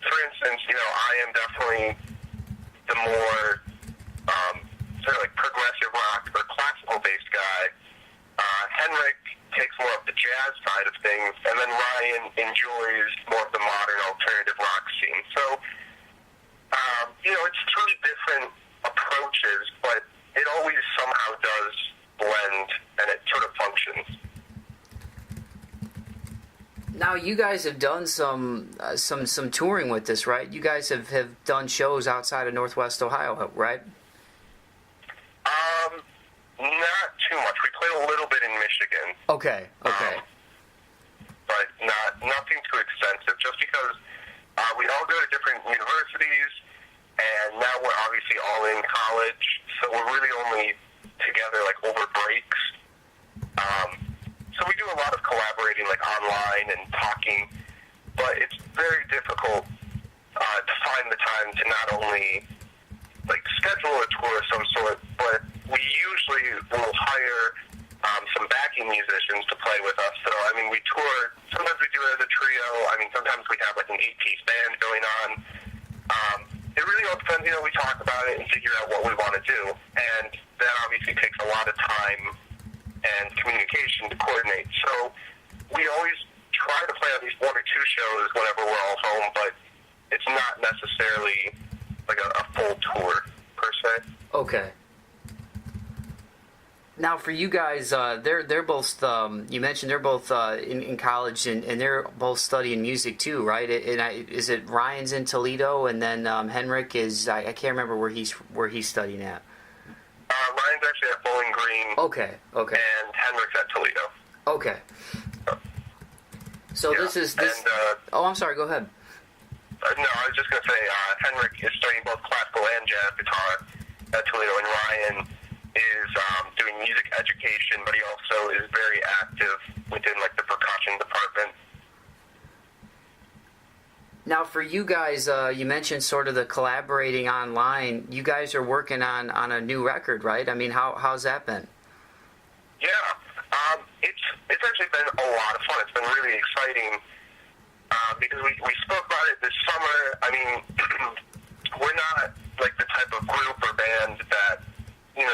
Speaker 3: for instance, I am definitely the more sort of like progressive rock or classical-based guy. Henrik takes more of the jazz side of things, and then Ryan enjoys more of the modern alternative rock scene. So, it's three different approaches, but it always somehow does blend, and it sort of functions.
Speaker 1: Now, you guys have done some touring with this, right? You guys have done shows outside of Northwest Ohio, right?
Speaker 3: Not too much. We played a little bit in Michigan.
Speaker 1: Okay.
Speaker 3: But nothing too extensive, just because we all go to different universities, and now we're obviously all in college, so we're really only together like over breaks. So we do a lot of collaborating like online and talking, but it's very difficult to find the time to not only like schedule a tour of some sort, but we usually will hire some backing musicians to play with us. So, I mean, we tour, sometimes we do it as a trio. I mean, sometimes we have like an 8-piece band going on. It really all depends, we talk about it and figure out what we want to do. And that obviously takes a lot of time and communication to coordinate. So we always try to play at least one or two shows whenever we're all home, but it's not necessarily like a full tour, per se.
Speaker 1: Okay. Now, for you guys, they're both. You mentioned they're both in college, and they're both studying music too, right? Is it Ryan's in Toledo, and then Henrik is I can't remember where he's studying at.
Speaker 3: Ryan's actually at Bowling Green.
Speaker 1: Okay.
Speaker 3: And Henrik's at Toledo.
Speaker 1: Okay. So
Speaker 3: yeah.
Speaker 1: this is.
Speaker 3: And,
Speaker 1: I'm sorry. Go ahead.
Speaker 3: No, I was just going to say Henrik is studying both classical and jazz guitar at Toledo, and Ryan is doing music education, but he also is very active within like the percussion department.
Speaker 1: Now, for you guys, you mentioned sort of the collaborating online. You guys are working on a new record, right? I mean, how's that been?
Speaker 3: Yeah, it's actually been a lot of fun. It's been really exciting because we spoke about it this summer. I mean, we're not like the type of group or band that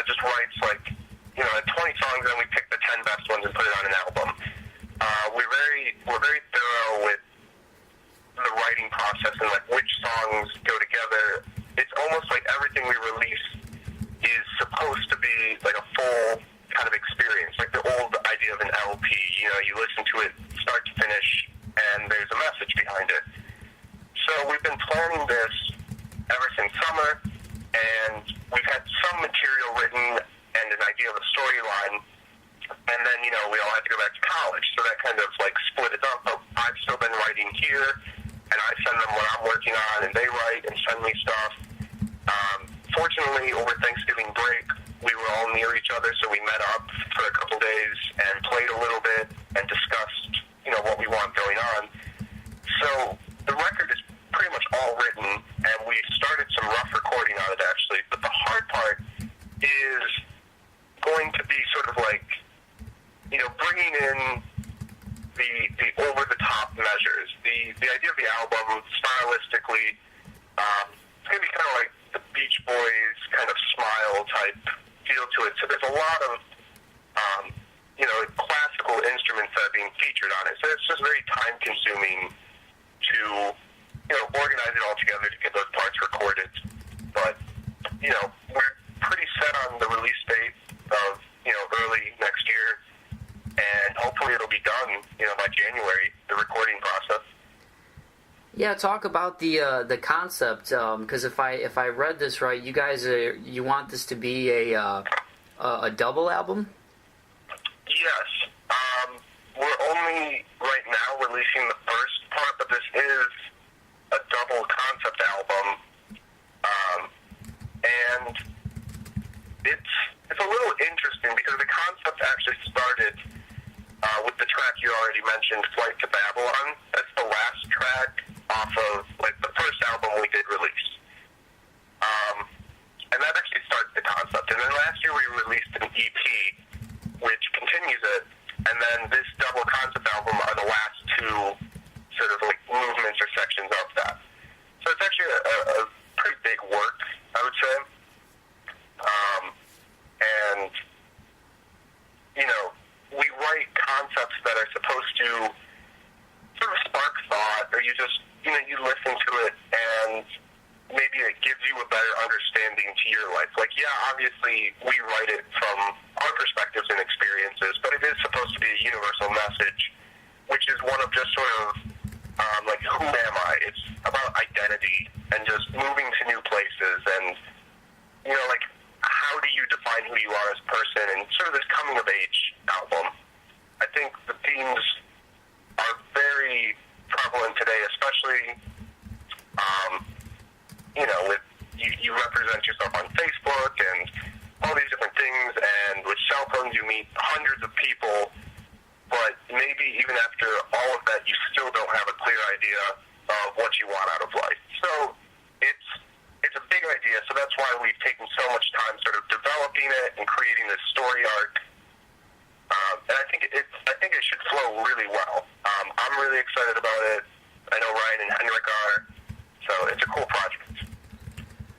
Speaker 3: just writes like 20 songs and we pick the 10 best ones and put it on an album. We're very thorough with the writing process and like which songs go together. It's almost like everything we release is supposed to be like a full kind of experience, like the old idea of an LP. You listen to it start to finish and there's a message behind it. So we've been planning this ever since summer, and we've had some material written and an idea of a storyline, and then, we all had to go back to college, so that kind of, like, split it up, but I've still been writing here, and I send them what I'm working on, and they write and send me stuff. Fortunately, over Thanksgiving break, we were all near each other, so we met up for a couple days and played a little bit and discussed, what we want going on. So the record is pretty much all written, and we started some rough recording on it, actually. But the hard part is going to be sort of like, bringing in the over-the-top measures. The idea of the album, stylistically, it's going to be kind of like the Beach Boys kind of smile type feel to it. So there's a lot of, classical instruments that are being featured on it. So it's just very time-consuming to organize it all together to get those parts recorded. But, we're pretty set on the release date of, early next year, and hopefully it'll be done, by January, the recording process.
Speaker 1: Yeah, talk about the concept, because if I read this right, you guys you want this to be a double album?
Speaker 3: Yes. We're only right now releasing the first part, but this is a double concept album, and it's a little interesting because the concept actually started with the track you already mentioned, "Flight to Babylon." That's the last track off of the first album we did release, and that actually starts the concept. And then last year we released an EP, which continues it, and then this double concept album are the last two sort of movements or sections of that. So it's actually a pretty big work, I would say. And we write concepts that are supposed to sort of spark thought, or you just you listen to it and maybe it gives you a better understanding to your life. Obviously we write it from our perspectives and experiences, but it is supposed to be a universal message, which is one of just sort of who am I? It's about identity and just moving to new places and how do you define who you are as a person, and sort of this coming of age album. I think the themes are very prevalent today, especially with you represent yourself on Facebook and all these different things, and with cell phones you meet hundreds of people, but maybe even after all of that you still don't have a clear idea of what you want out of life. So it's a big idea, so that's why we've taken so much time sort of developing it and creating this story arc. And I think it should flow really well. I'm really excited about it. I know Ryan and Henrik are, so it's a cool project.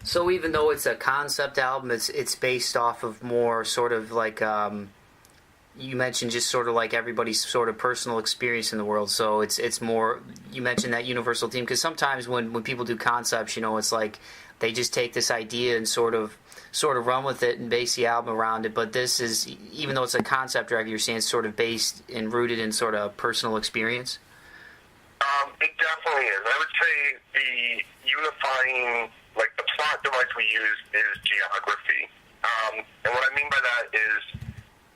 Speaker 1: So even though it's a concept album, it's based off of more sort of you mentioned just sort of everybody's sort of personal experience in the world. So it's more, you mentioned that universal theme, because sometimes when people do concepts, it's they just take this idea and sort of run with it and base the album around it. But this is, even though it's a concept record, you're saying it's sort of based and rooted in sort of personal experience?
Speaker 3: It definitely is. I would say the unifying, the plot device we use is geography. And what I mean by that is,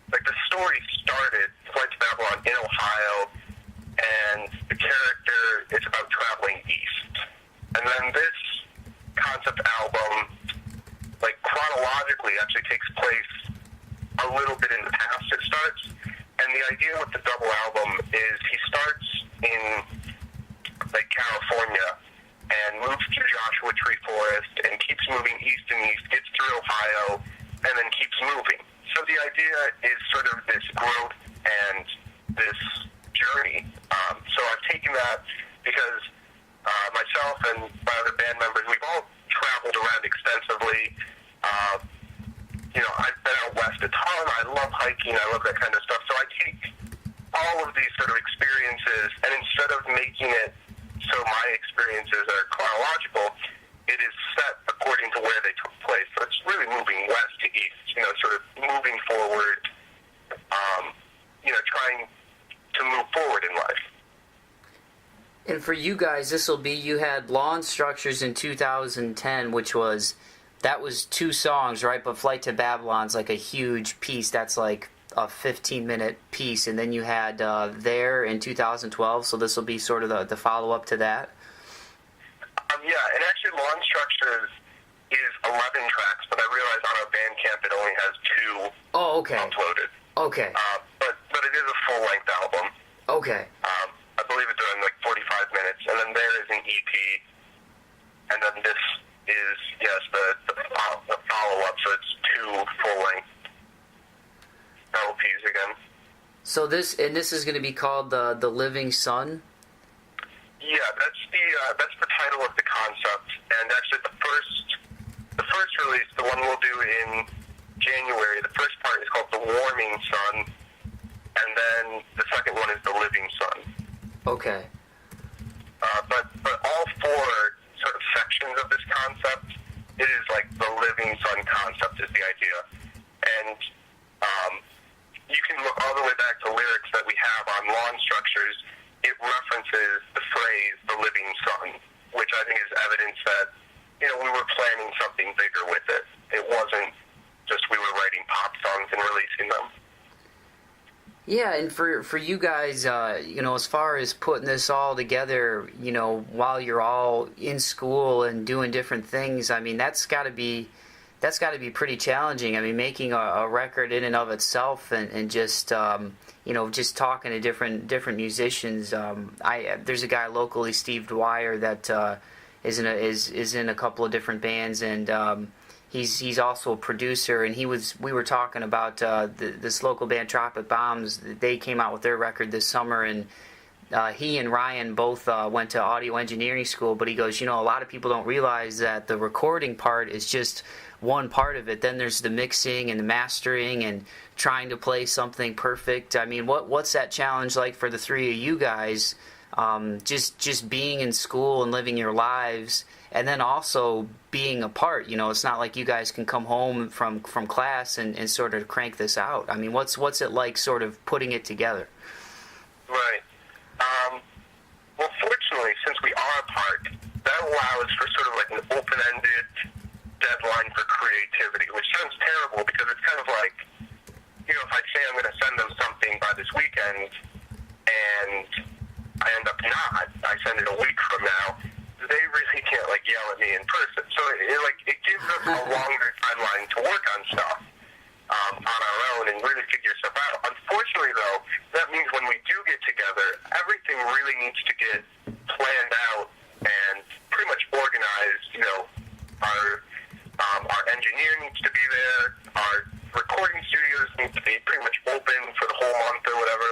Speaker 3: the story started, Flight to Babylon, in Ohio, and the character is about traveling east. And then this concept album, chronologically, actually takes place a little bit in the past. It starts, and the idea with the double album is he starts in, California, and moves through Joshua Tree Forest, and keeps moving east and east, gets through Ohio, and then keeps moving. So the idea is sort of this growth and this journey. So I've taken that because myself and my other band members, we've all traveled around extensively. I've been out west a ton. I love hiking. I love that kind of stuff. So I take all of these sort of experiences, and instead of making it so my experiences are chronological, it is set according to where they took place. So it's really moving west to east, sort of moving forward, trying to move forward in life.
Speaker 1: And for you guys, you had Lawn Structures in 2010, that was 2 songs, right? But Flight to Babylon's a huge piece. That's a 15-minute piece. And then you had There in 2012, so this will be sort of the follow-up to that.
Speaker 3: Yeah, and actually Lawn Structures is 11 tracks, but I realize on our Bandcamp it only has 2 uploaded.
Speaker 1: Okay.
Speaker 3: But it is a full-length album.
Speaker 1: Okay.
Speaker 3: I believe it's done 45 minutes, and then There is an EP, and then this is, the follow-up, so it's 2 full-length LPs again.
Speaker 1: So this is going to be called the Living Sun?
Speaker 3: Yeah, that's the title of the concept, and actually the first release, the one we'll do in January, the first part is called The Warming Sun, and then the second one is The Living Sun.
Speaker 1: Okay.
Speaker 3: But all 4 sort of sections of this concept, it is the Living Sun concept is the idea, and you can look all the way back to lyrics that we have on Lawn Structures. It references the phrase "the living son," which I think is evidence that we were planning something bigger with it. It wasn't just we were writing pop songs and releasing them.
Speaker 1: Yeah, and for you guys, as far as putting this all together, while you're all in school and doing different things, I mean, that's got to be pretty challenging. I mean, making a record in and of itself, and just just talking to different musicians. There's a guy locally, Steve Dwyer, that is in a couple of different bands, and he's also a producer. And we were talking about this local band, Tropic Bombs. They came out with their record this summer, and he and Ryan both went to audio engineering school. But he goes, a lot of people don't realize that the recording part is just one part of it. Then there's the mixing and the mastering and trying to play something perfect. I mean, what's that challenge like for the three of you guys? Just being in school and living your lives, and then also being apart. It's not like you guys can come home from class and sort of crank this out. I mean, what's it like sort of putting it together?
Speaker 3: Right. Well, fortunately, since we are apart, that allows for sort of like an open-ended deadline for creativity, which sounds terrible because it's kind of like, if I say I'm going to send them something by this weekend and I end up not, I send it a week from now, they really can't yell at me in person. So it gives us a longer timeline to work on stuff on our own and really figure stuff out. Unfortunately, though, that means when we do get together, everything really needs to get planned out and pretty much organized. Our engineer needs to be there. Our recording studios need to be pretty much open for the whole month or whatever.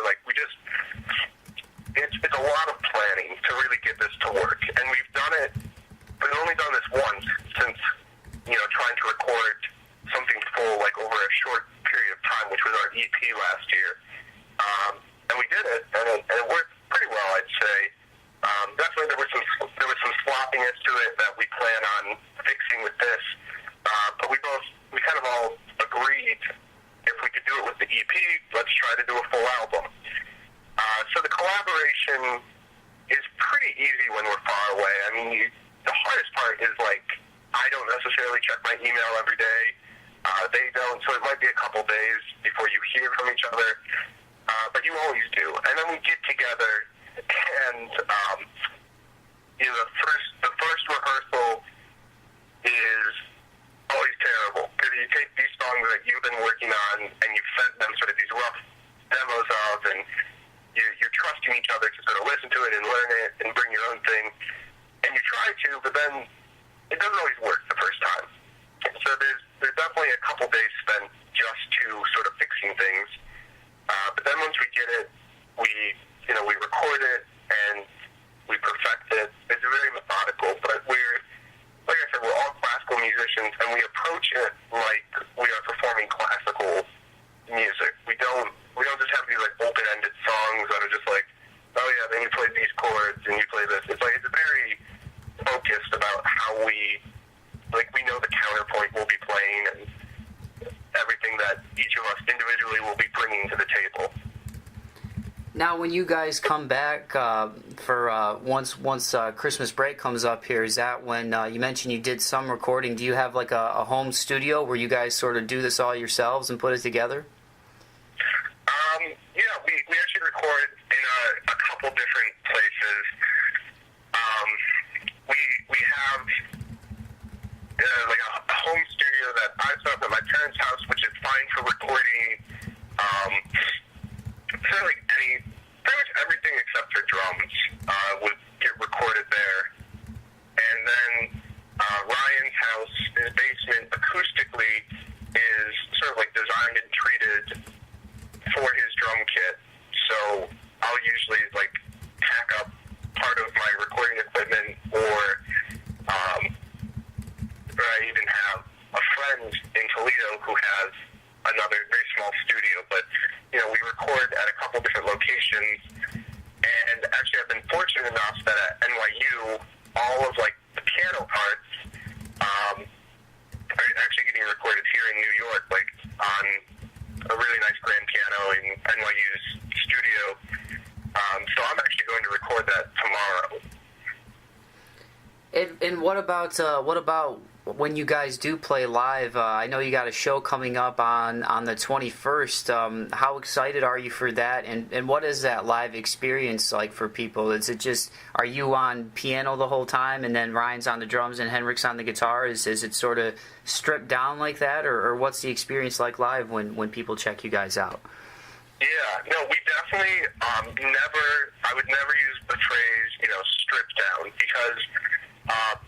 Speaker 3: It's a lot of planning to really get this to work. And we've only done this once since, trying to record something full, over a short period of time, which was our EP last year. And we did it, and it worked pretty well, I'd say. Definitely there was some sloppiness to it that we plan on fixing with this. But we kind of all agreed if we could do it with the EP, let's try to do a full album. So the collaboration is pretty easy when we're far away. I mean, the hardest part is I don't necessarily check my email every day. They don't, so it might be a couple days before you hear from each other. But you always do. And then we get together, and the first rehearsal is always terrible because you take these songs that you've been working on and you've sent them sort of these rough demos of, and you're trusting each other to sort of listen to it and learn it and bring your own thing. And you try to, but then it doesn't always work the first time. So there's definitely a couple days spent just to sort of fixing things. But then once we get it, we record it and we perfect it. It's very methodical, but like I said, we're all classical musicians, and we approach it like we are performing classical music. We don't just have these open-ended songs that are just oh yeah, then you play these chords and you play this. It's very focused about how we know the counterpoint we'll be playing and everything that each of us individually will be bringing to the table.
Speaker 1: Now, when you guys come back for once Christmas break comes up here, is that when you mentioned you did some recording? Do you have a home studio where you guys sort of do this all yourselves and put it together?
Speaker 3: Yeah, we actually record in a couple different places. We have a home studio that I set up at my parents' house, which is fine for recording pretty much everything except for drums would get recorded there. And then Ryan's house, his basement, acoustically is sort of designed and treated for his drum kit. So I'll usually pack up part of my recording equipment, or I even have a friend in Toledo who has another very small studio, but we record at a couple different locations. And actually I've been fortunate enough that at NYU, all of the piano parts are actually getting recorded here in New York, on a really nice grand piano in NYU's studio. So I'm
Speaker 1: what about when you guys do play live? I know you got a show coming up on the 21st. How excited are you for that? And what is that live experience like for people? Is it just, are you on piano the whole time and then Ryan's on the drums and Henrik's on the guitar? Is it sort of stripped down like that, or what's the experience like live when people check you guys out?
Speaker 3: Yeah, no, we definitely I would never use the phrase, stripped down, because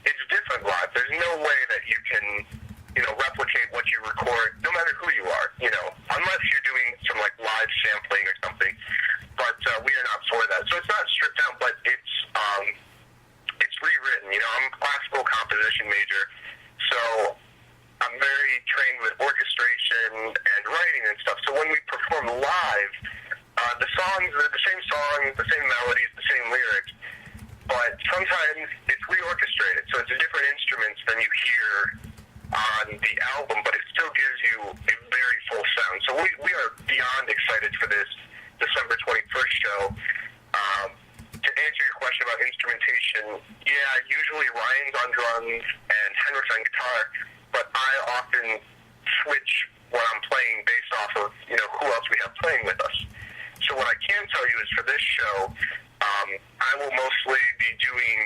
Speaker 3: it's different live. There's no way that you can, replicate what you record, no matter who you are, unless you're doing some, live sampling or something. But we are not for that. So it's not stripped down, but it's rewritten. I'm a classical composition major, so I'm very trained with orchestration and writing and stuff. So when we perform live, the songs are the same songs, the same melodies, the same lyrics, but sometimes it's reorchestrated. So it's different instruments than you hear on the album, but it still gives you a very full sound. So we are beyond excited for this December 21st show. To answer your question about instrumentation, yeah, usually Ryan's on drums and Henrik's on guitar, but I often switch what I'm playing based off of, who else we have playing with us. So what I can tell you is for this show, I will mostly be doing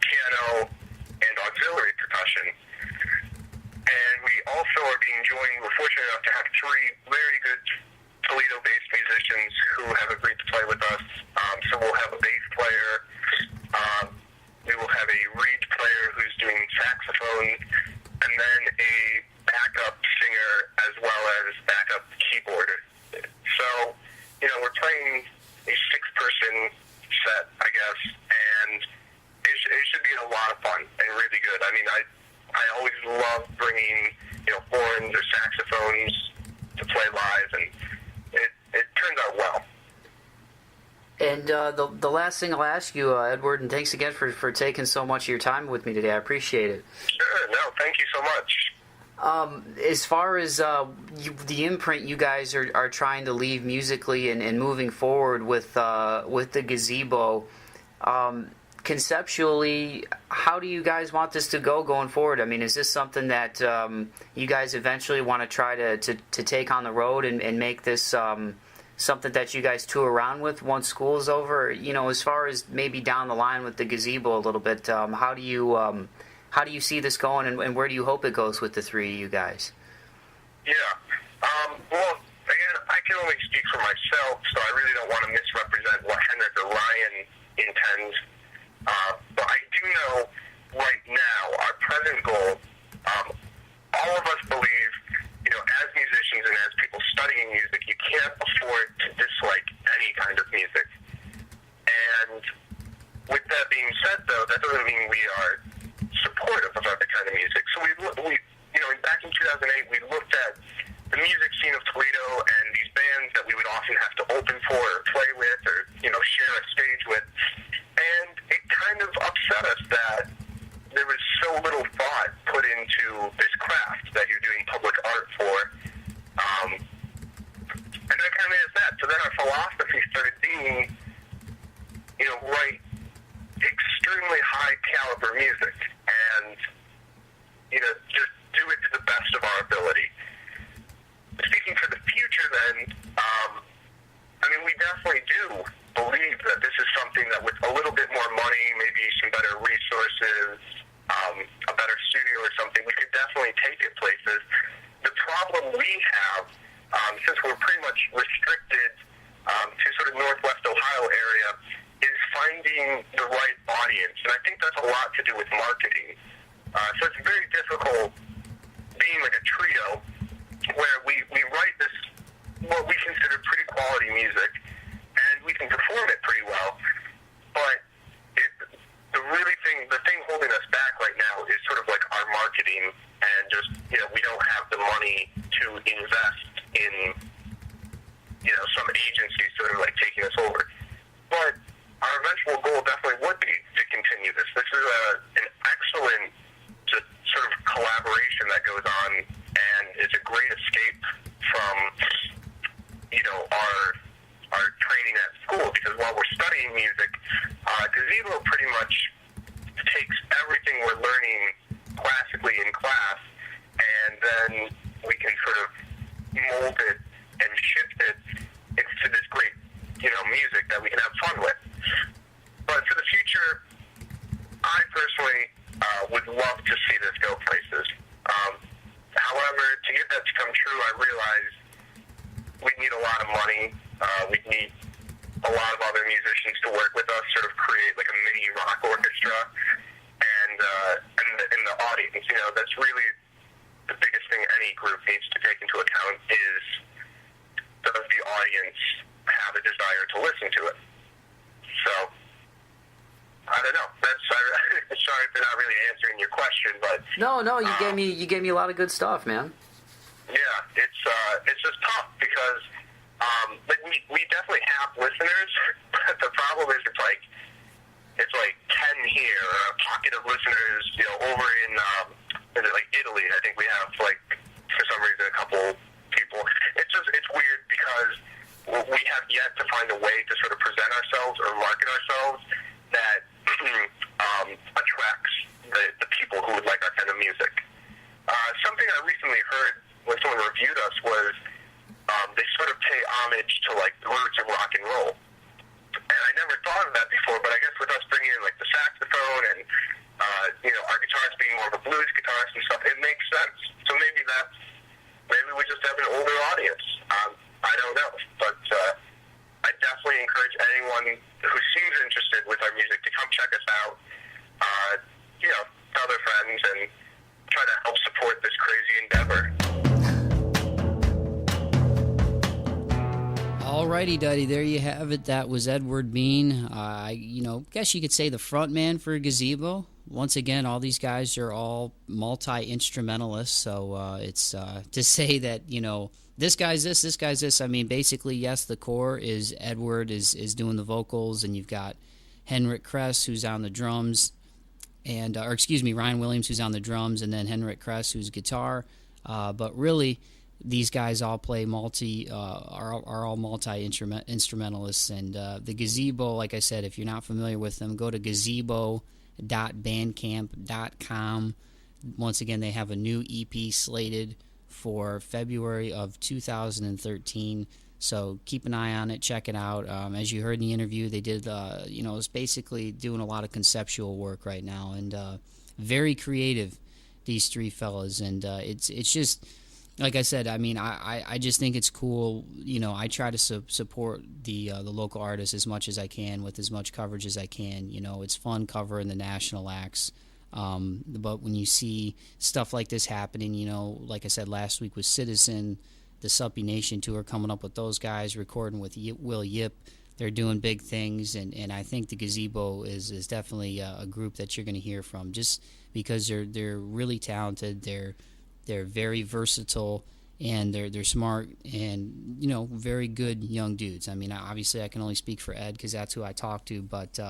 Speaker 3: piano and auxiliary percussion. And we also are being joined, we're fortunate enough to have 3 very good Toledo-based musicians who have agreed to play with us. So we'll have a bass player, we will have a reed player who's doing saxophone, and then a backup singer as well as backup keyboarder. So, we're playing a 6-person set, I guess, and it should be a lot of fun and really good. I mean, I always love bringing, horns or saxophones to play live, and it turns out well.
Speaker 1: And the last thing I'll ask you, Edward, and thanks again for taking so much of your time with me today. I appreciate it.
Speaker 3: Sure. No, thank you so much.
Speaker 1: As far as the imprint you guys are trying to leave musically and moving forward with the Gazebo, conceptually, how do you guys want this to go going forward? I mean, is this something that you guys eventually want to try to take on the road and make this something that you guys tour around with once school's over? As far as maybe down the line with the Gazebo a little bit, how do you see this going, and where do you hope it goes with the 3 of you guys?
Speaker 3: Yeah. Well, again, I can only speak for myself, so I really don't want to misrepresent what Henrik or Ryan intends. But I do know right now, our present goal, all of us believe, as musicians and as people studying music, you can't afford to dislike any kind of music. And with that being said, though, that doesn't mean we are supportive of other kind of music. So we back in 2008, we looked at the music scene of Toledo and these bands that we would often have to open for or play with or, share a stage with. And it kind of upset us that there was so little thought put into this craft that you're doing public art for. And that kind of made us mad. So then our philosophy started being, write extremely high caliber music and, just do it to the best of our ability. Speaking for the future then, we definitely do believe that this is something that with a little bit more money, maybe some better resources, a better studio or something, we could definitely take it places. The problem we have, since we're pretty much restricted to sort of Northwest Ohio area, is finding the right audience. And I think that's a lot to do with marketing. So it's very difficult being like a trio where we write this, what we consider pretty quality music, and we can perform it pretty well, but the thing holding us back right now is sort of like our marketing, and just, we don't have the money to invest in, some agency sort of like taking us over. But our eventual goal definitely would be to continue this. This is an excellent just sort of collaboration that goes on, and it's a great escape from, our training at school, because while we're studying music, Gazebo pretty much molded and shifted into this great, music that we can have fun with. But for the future, I personally would love to see this go places. However, to get that to come true, I realize we need a lot of money. We need a lot of other musicians to work with us, sort of create like a mini rock orchestra, and in the audience, that's really the biggest thing any group needs to take into account is, does the audience have a desire to listen to it? So, I don't know. Sorry for not really answering your question, but
Speaker 4: no, you gave me a lot of good stuff, man.
Speaker 3: Yeah, it's just tough because we definitely have listeners, but the problem is it's like 10 here, or a pocket of listeners, over in is it like Italy? I think we have for some reason a couple people. It's weird because we have yet to find a way to sort of present ourselves or market ourselves that attracts the people who would like our kind of music. Something I recently heard when someone reviewed us was they sort of pay homage to the roots of rock and roll. And I never thought of that before, but I guess with us bringing in the saxophone and our guitarist being more of a blues guitarist and stuff, it makes sense. So maybe we just have an older audience. I don't know, but I definitely encourage anyone who seems interested with our music to come check us out. Tell their friends and try to help support this crazy endeavor.
Speaker 1: Alrighty, Duddy, there you have it. That was Edward Bean. Guess you could say the front man for Gazebo. Once again, all these guys are all multi-instrumentalists, so it's to say that, this guy's this. I mean, basically, yes, the core is Edward is doing the vocals, and you've got Henrik Kress, who's on the drums, and Ryan Williams, who's on the drums, and then Henrik Kress, who's guitar. But really, these guys all play are all multi-instrumentalists, and the Gazebo, like I said, if you're not familiar with them, go to gazebo.bandcamp.com. Once again, they have a new EP slated for February of 2013, so keep an eye on it, check it out. As you heard in the interview, they did, it's basically doing a lot of conceptual work right now, and very creative, these three fellas, and it's just, like I said, I mean, I just think it's cool. I try to support the local artists as much as I can with as much coverage as I can. It's fun covering the national acts. But when you see stuff like this happening, like I said last week with Citizen, the Suppy Nation tour, coming up with those guys, recording with Will Yip, they're doing big things, and I think the Gazebo is definitely a group that you're going to hear from, just because they're really talented, they're very versatile, and they're smart, and very good young dudes. I mean, obviously I can only speak for Ed because that's who I talk to, but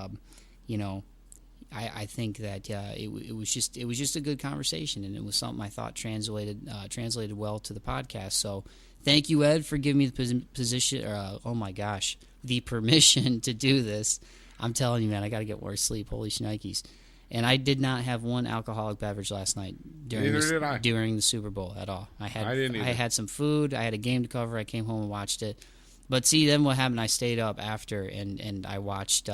Speaker 1: I think that it was just a good conversation, and it was something I thought translated well to the podcast. So thank you, Ed, for giving me the the permission to do this. I'm telling you, man, I got to get more sleep. Holy shnikes. And I did not have one alcoholic beverage last night during the Super Bowl at all. I had some food. I had a game to cover. I came home and watched it. But see, then what happened? I stayed up after, and I watched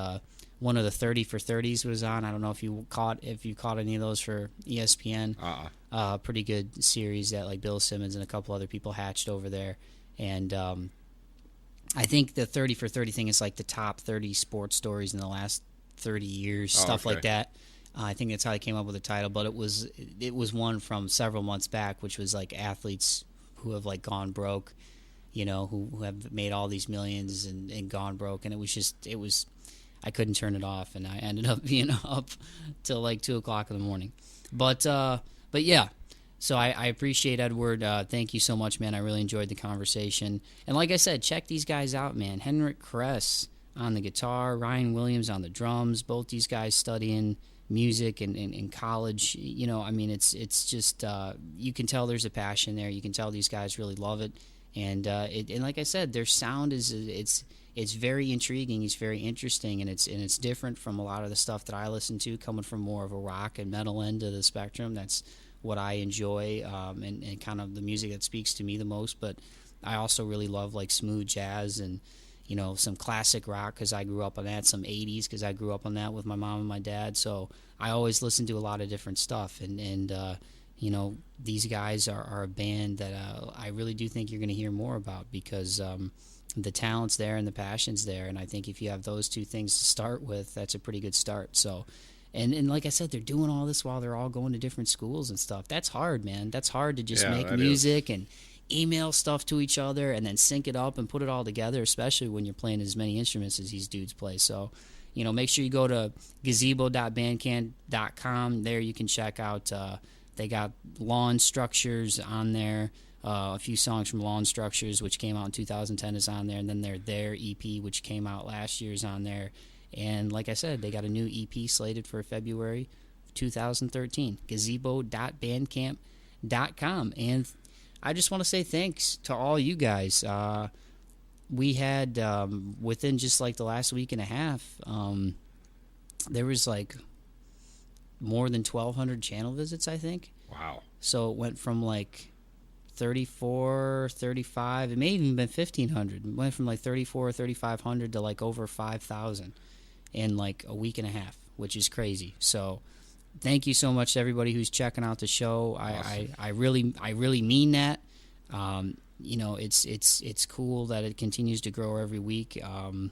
Speaker 1: one of the 30 for 30s was on. I don't know if you caught any of those for ESPN. Pretty good series that Bill Simmons and a couple other people hatched over there. And I think the 30 for 30 thing is the top 30 sports stories in the last 30 years, stuff like that. I think that's how I came up with the title, but it was one from several months back, which was athletes who have gone broke, who have made all these millions and gone broke, and it was I couldn't turn it off, and I ended up being up till 2:00 in the morning. But yeah, so I appreciate Edward. Thank you so much, man. I really enjoyed the conversation, and like I said, check these guys out, man. Henrik Kress on the guitar, Ryan Williams on the drums. Both these guys studying music and in college. I mean, it's just you can tell there's a passion there. You can tell these guys really love it, and like I said, their sound is it's very intriguing. It's very interesting, and it's different from a lot of the stuff that I listen to, coming from more of a rock and metal end of the spectrum. That's what I enjoy, and kind of the music that speaks to me the most. But I also really love like smooth jazz and some classic rock because I grew up on that, some 80s because I grew up on that with my mom and my dad. So I always listen to a lot of different stuff, and these guys are a band that I really do think you're going to hear more about because the talent's there and the passion's there, and I think if you have those two things to start with, that's a pretty good start. So, and like I said, they're doing all this while they're all going to different schools and stuff. That's hard, man. That's hard to just make music and email stuff to each other and then sync it up and put it all together, especially when you're playing as many instruments as these dudes play. So, make sure you go to gazebo.bandcamp.com. There you can check out, they got Lawn Structures on there. A few songs from Lawn Structures, which came out in 2010, is on there. And then their EP, which came out last year, is on there. And like I said, they got a new EP slated for February 2013. Gazebo.bandcamp.com. And I just want to say thanks to all you guys. We had, within just like the last week and a half, there was like more than 1,200 channel visits, I think.
Speaker 2: Wow.
Speaker 1: So it went from like 34, 35, it may even been 1,500. It went from like 34 or 3,500 to like over 5,000 in like a week and a half, which is crazy. So thank you so much to everybody who's checking out the show.
Speaker 2: Awesome.
Speaker 1: I really mean that. It's cool that it continues to grow every week. The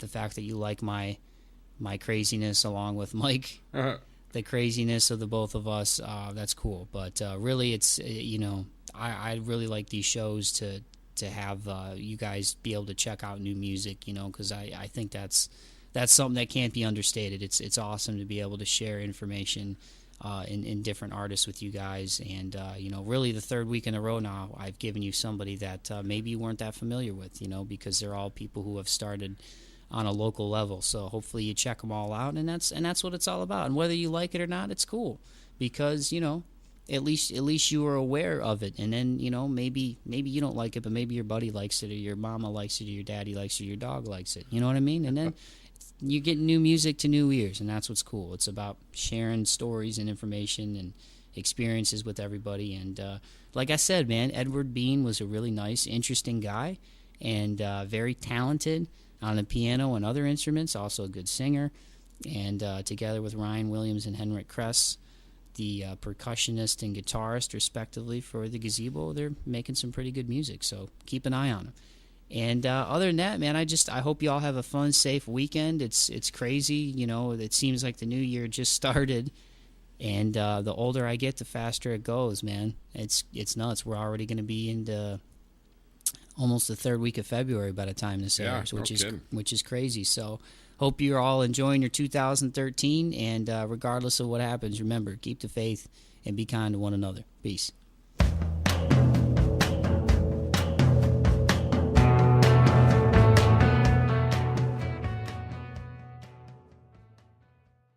Speaker 1: fact that you like my craziness along with Mike, the craziness of the both of us, that's cool. But really, it's I really like these shows to have you guys be able to check out new music, because I think that's something that can't be understated. It's awesome to be able to share information in different artists with you guys, and really the third week in a row now I've given you somebody that maybe you weren't that familiar with, because they're all people who have started on a local level. So hopefully you check them all out, and that's what it's all about. And whether you like it or not, it's cool because at least you are aware of it. And then maybe you don't like it, but maybe your buddy likes it, or your mama likes it, or your daddy likes it, or your dog likes it. You know what I mean? And then you get new music to new ears, and that's what's cool. It's about sharing stories and information and experiences with everybody. And like I said, man, Edward Bean was a really nice, interesting guy, and very talented on the piano and other instruments, also a good singer. And together with Ryan Williams and Henrik Kress, the percussionist and guitarist, respectively, for the Gazebo, they're making some pretty good music, so keep an eye on them. And other than that, man, I hope you all have a fun, safe weekend. It's crazy, it seems like the new year just started, and the older I get, the faster it goes, man. It's nuts. We're already going to be into almost the third week of February by the time this airs, which is crazy. So hope you're all enjoying your 2013, and regardless of what happens, remember, keep the faith and be kind to one another. Peace.